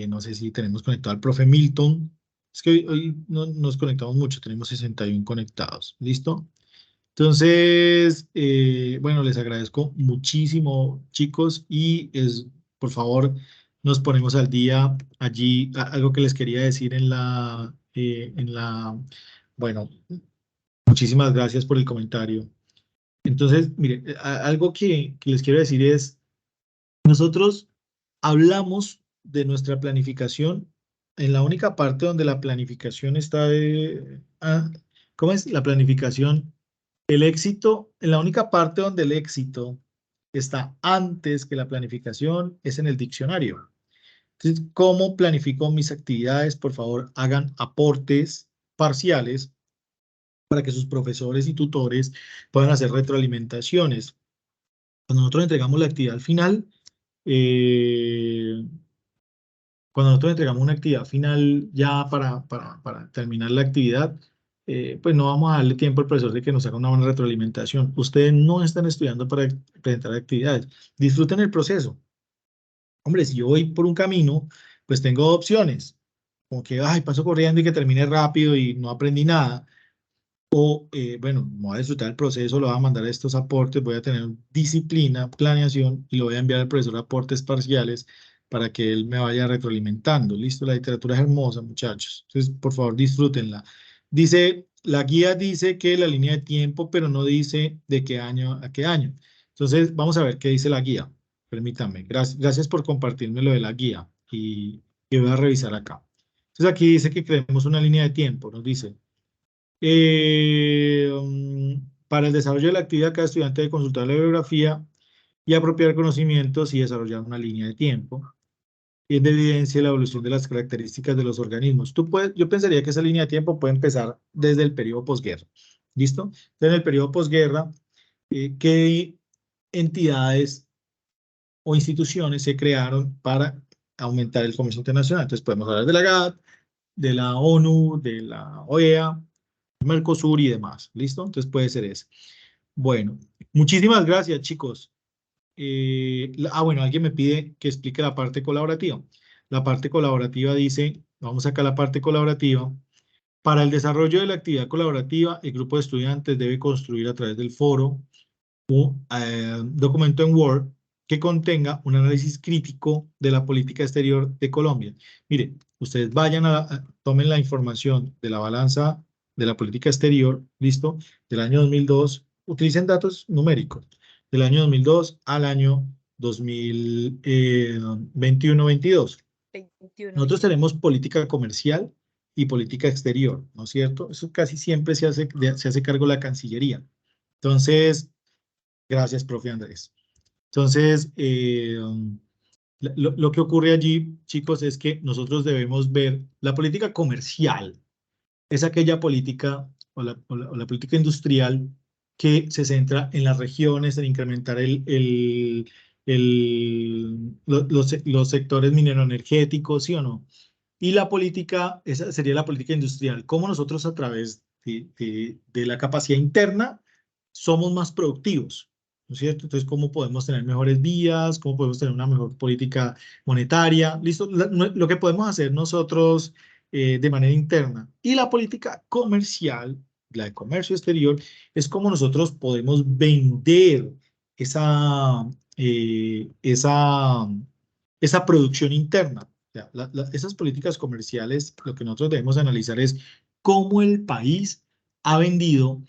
no sé si tenemos conectado al profe Milton. Es que hoy no nos conectamos mucho, tenemos 61 conectados. ¿Listo? Entonces, bueno, les agradezco muchísimo, chicos, y por favor, nos ponemos al día allí. Algo que les quería decir bueno, muchísimas gracias por el comentario. Entonces, mire, algo que les quiero decir es, nosotros hablamos de nuestra planificación en la única parte donde la planificación está ¿cómo es? La planificación, el éxito, en la única parte donde el éxito está antes que la planificación, es en el diccionario. Entonces, ¿cómo planifico mis actividades? Por favor, hagan aportes parciales para que sus profesores y tutores puedan hacer retroalimentaciones. Cuando nosotros entregamos la actividad al final, cuando nosotros entregamos una actividad final ya para terminar la actividad, pues no vamos a darle tiempo al profesor de que nos haga una buena retroalimentación. Ustedes no están estudiando para presentar actividades. Disfruten el proceso. Hombre, si yo voy por un camino, pues tengo opciones. Como que, ay, paso corriendo y que termine rápido y no aprendí nada. O, bueno, voy a disfrutar el proceso, lo voy a mandar a estos aportes, voy a tener disciplina, planeación y lo voy a enviar al profesor aportes parciales para que él me vaya retroalimentando. Listo, la literatura es hermosa, muchachos. Entonces, por favor, disfrútenla. Dice, la guía dice que la línea de tiempo, pero no dice de qué año a qué año. Entonces, vamos a ver qué dice la guía. Permítanme. Gracias por compartirme lo de la guía y voy a revisar acá. Entonces, aquí dice que creemos una línea de tiempo. Nos dice, para el desarrollo de la actividad, cada estudiante debe consultar la bibliografía y apropiar conocimientos y desarrollar una línea de tiempo. Y en evidencia la evolución de las características de los organismos. Yo pensaría que esa línea de tiempo puede empezar desde el periodo posguerra. ¿Listo? Entonces, en el periodo posguerra, ¿qué entidades o instituciones se crearon para aumentar el comercio internacional? Entonces, podemos hablar de la GATT, de la ONU, de la OEA, Mercosur y demás. ¿Listo? Entonces puede ser ese. Bueno, muchísimas gracias, chicos. Bueno, alguien me pide que explique la parte colaborativa. La parte colaborativa dice, vamos acá a la parte colaborativa. Para el desarrollo de la actividad colaborativa, el grupo de estudiantes debe construir a través del foro un documento en Word que contenga un análisis crítico de la política exterior de Colombia. Mire, ustedes vayan tomen la información de la balanza de la política exterior, ¿listo? Del año 2002, utilicen datos numéricos, del año 2002 al año 2021-22. Nosotros tenemos política comercial y política exterior, ¿no es cierto? Eso casi siempre se hace cargo la Cancillería. Entonces, gracias, profe Andrés. Entonces, lo que ocurre allí, chicos, es que nosotros debemos ver la política comercial. Es aquella política o la política industrial que se centra en las regiones, en incrementar los sectores mineroenergéticos, ¿sí o no? Y la política, esa sería la política industrial. Cómo nosotros a través de la capacidad interna somos más productivos, ¿no es cierto? Entonces, ¿cómo podemos tener mejores vías? ¿Cómo podemos tener una mejor política monetaria? ¿Listo? Lo que podemos hacer nosotros de manera interna. Y la política comercial, la de comercio exterior, es cómo nosotros podemos vender esa, eh, esa, esa producción interna. O sea, esas políticas comerciales, lo que nosotros debemos analizar es cómo el país ha vendido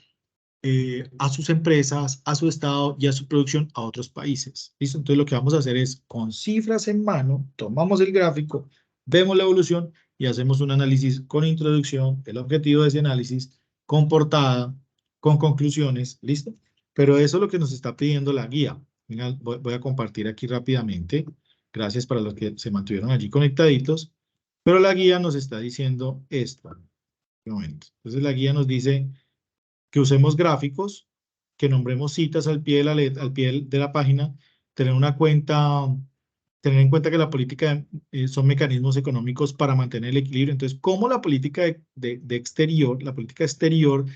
a sus empresas, a su estado y a su producción a otros países. ¿Listo? Entonces lo que vamos a hacer es con cifras en mano, tomamos el gráfico, vemos la evolución y hacemos un análisis con introducción, el objetivo de ese análisis, con portada, con conclusiones, ¿listo? Pero eso es lo que nos está pidiendo la guía. Venga, voy a compartir aquí rápidamente. Gracias para los que se mantuvieron allí conectaditos. Pero la guía nos está diciendo esto. Un momento. Entonces la guía nos dice que usemos gráficos, que nombremos citas al pie de al pie de la página, tener en cuenta que la política son mecanismos económicos para mantener el equilibrio. Entonces, ¿cómo la política de exterior, la política exterior,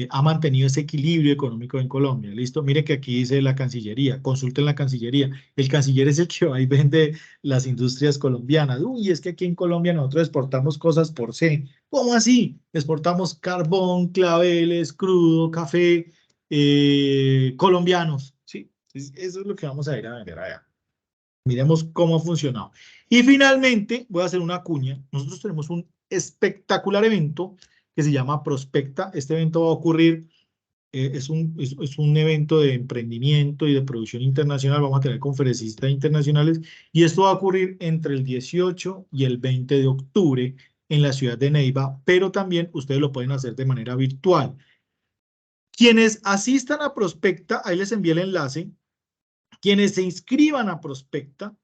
ha mantenido ese equilibrio económico en Colombia? ¿Listo? Mire que aquí dice la Cancillería, consulten la Cancillería. El canciller es el que va y vende las industrias colombianas. Uy, es que aquí en Colombia nosotros exportamos cosas por C. ¿Cómo así? Exportamos carbón, claveles, crudo, café, colombianos. Sí, eso es lo que vamos a ir a vender allá. Miremos cómo ha funcionado. Y finalmente, voy a hacer una cuña. Nosotros tenemos un espectacular evento que se llama Prospecta. Este evento va a ocurrir, es un evento de emprendimiento y de producción internacional. Vamos a tener conferencistas internacionales y esto va a ocurrir entre el 18 y el 20 de octubre en la ciudad de Neiva, pero también ustedes lo pueden hacer de manera virtual. Quienes asistan a Prospecta, ahí les envié el enlace. Quienes se inscriban a Prospecta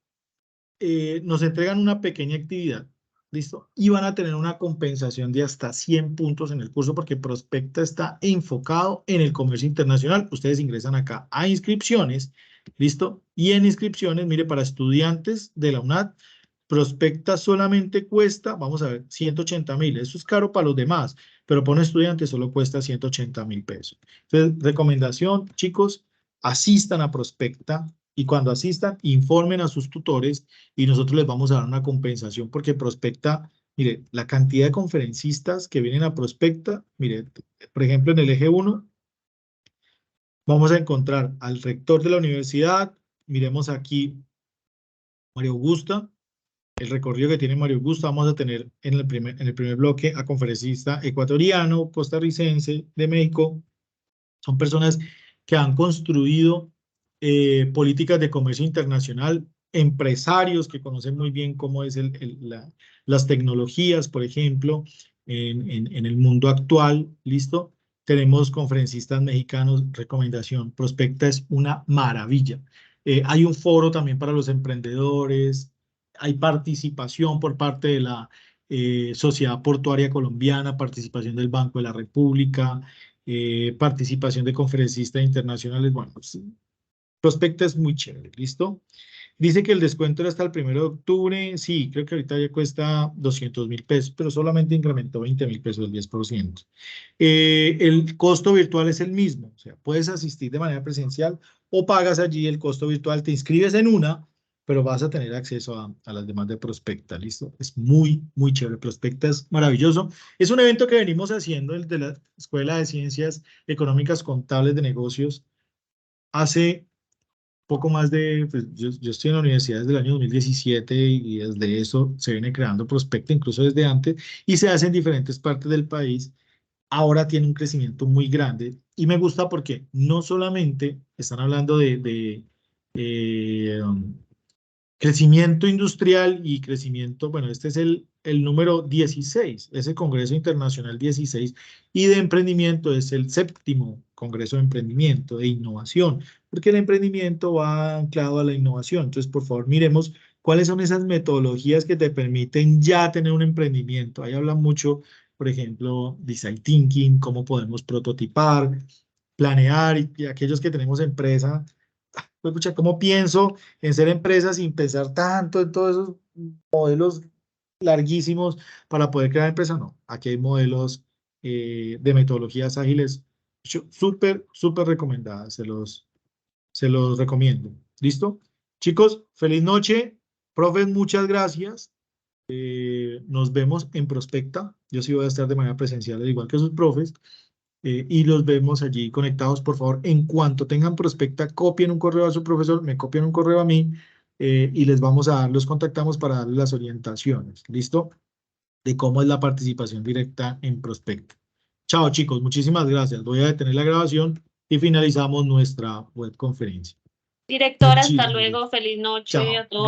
nos entregan una pequeña actividad, ¿listo? Y van a tener una compensación de hasta 100 puntos en el curso porque Prospecta está enfocado en el comercio internacional. Ustedes ingresan acá a inscripciones, ¿listo? Y en inscripciones, mire, para estudiantes de la UNAD, Prospecta solamente cuesta, vamos a ver, 180.000. Eso es caro para los demás, pero para un estudiante solo cuesta 180.000 pesos. Entonces, recomendación, chicos, asistan a Prospecta y cuando asistan, informen a sus tutores y nosotros les vamos a dar una compensación porque Prospecta, mire, la cantidad de conferencistas que vienen a Prospecta, mire, por ejemplo, en el eje 1, vamos a encontrar al rector de la universidad, miremos aquí, María Augusta, el recorrido que tiene María Augusta, vamos a tener en el primer bloque a conferencista ecuatoriano, costarricense, de México. Son personas que han construido políticas de comercio internacional, empresarios que conocen muy bien cómo es las tecnologías, por ejemplo, en el mundo actual, ¿listo? Tenemos conferencistas mexicanos, recomendación, Prospecta es una maravilla. Hay un foro también para los emprendedores, hay participación por parte de la Sociedad Portuaria Colombiana, participación del Banco de la República, participación de conferencistas internacionales. Bueno, pues, Prospecta es muy chévere, ¿listo? Dice que el descuento era hasta el 1 de octubre. Sí, creo que ahorita ya cuesta 200.000 pesos, pero solamente incrementó 20.000 pesos, el 10%. El costo virtual es el mismo, o sea, puedes asistir de manera presencial o pagas allí el costo virtual, te inscribes en una, pero vas a tener acceso a las demás de Prospecta, ¿listo? Es muy, muy chévere. Prospecta es maravilloso. Es un evento que venimos haciendo, el de la Escuela de Ciencias Económicas Contables de Negocios, hace poco más de, pues, yo estoy en la universidad desde el año 2017 y desde eso se viene creando Prospecta, incluso desde antes, y se hace en diferentes partes del país. Ahora tiene un crecimiento muy grande y me gusta porque no solamente están hablando de crecimiento industrial y crecimiento, bueno, este es el número 16, es el Congreso Internacional 16, y de emprendimiento es el 7º Congreso de Emprendimiento, de Innovación, porque el emprendimiento va anclado a la innovación. Entonces, por favor, miremos cuáles son esas metodologías que te permiten ya tener un emprendimiento. Ahí habla mucho, por ejemplo, design thinking, cómo podemos prototipar, planear, y aquellos que tenemos empresa, pues, pucha, ¿cómo pienso en ser empresa sin pensar tanto en todos esos modelos larguísimos para poder crear empresa? No, aquí hay modelos de metodologías ágiles súper, súper recomendadas, se los recomiendo. ¿Listo? Chicos, feliz noche. Profes, muchas gracias. Nos vemos en Prospecta. Yo sí voy a estar de manera presencial, al igual que sus profes. Y los vemos allí conectados. Por favor, en cuanto tengan Prospecta, copien un correo a su profesor, me copian un correo a mí y les vamos a dar, los contactamos para darles las orientaciones, ¿listo? De cómo es la participación directa en Prospecta. Chao, chicos, muchísimas gracias. Voy a detener la grabación y finalizamos nuestra web conferencia. Directora, hasta Muchísimas luego. Feliz noche Chao. a todos.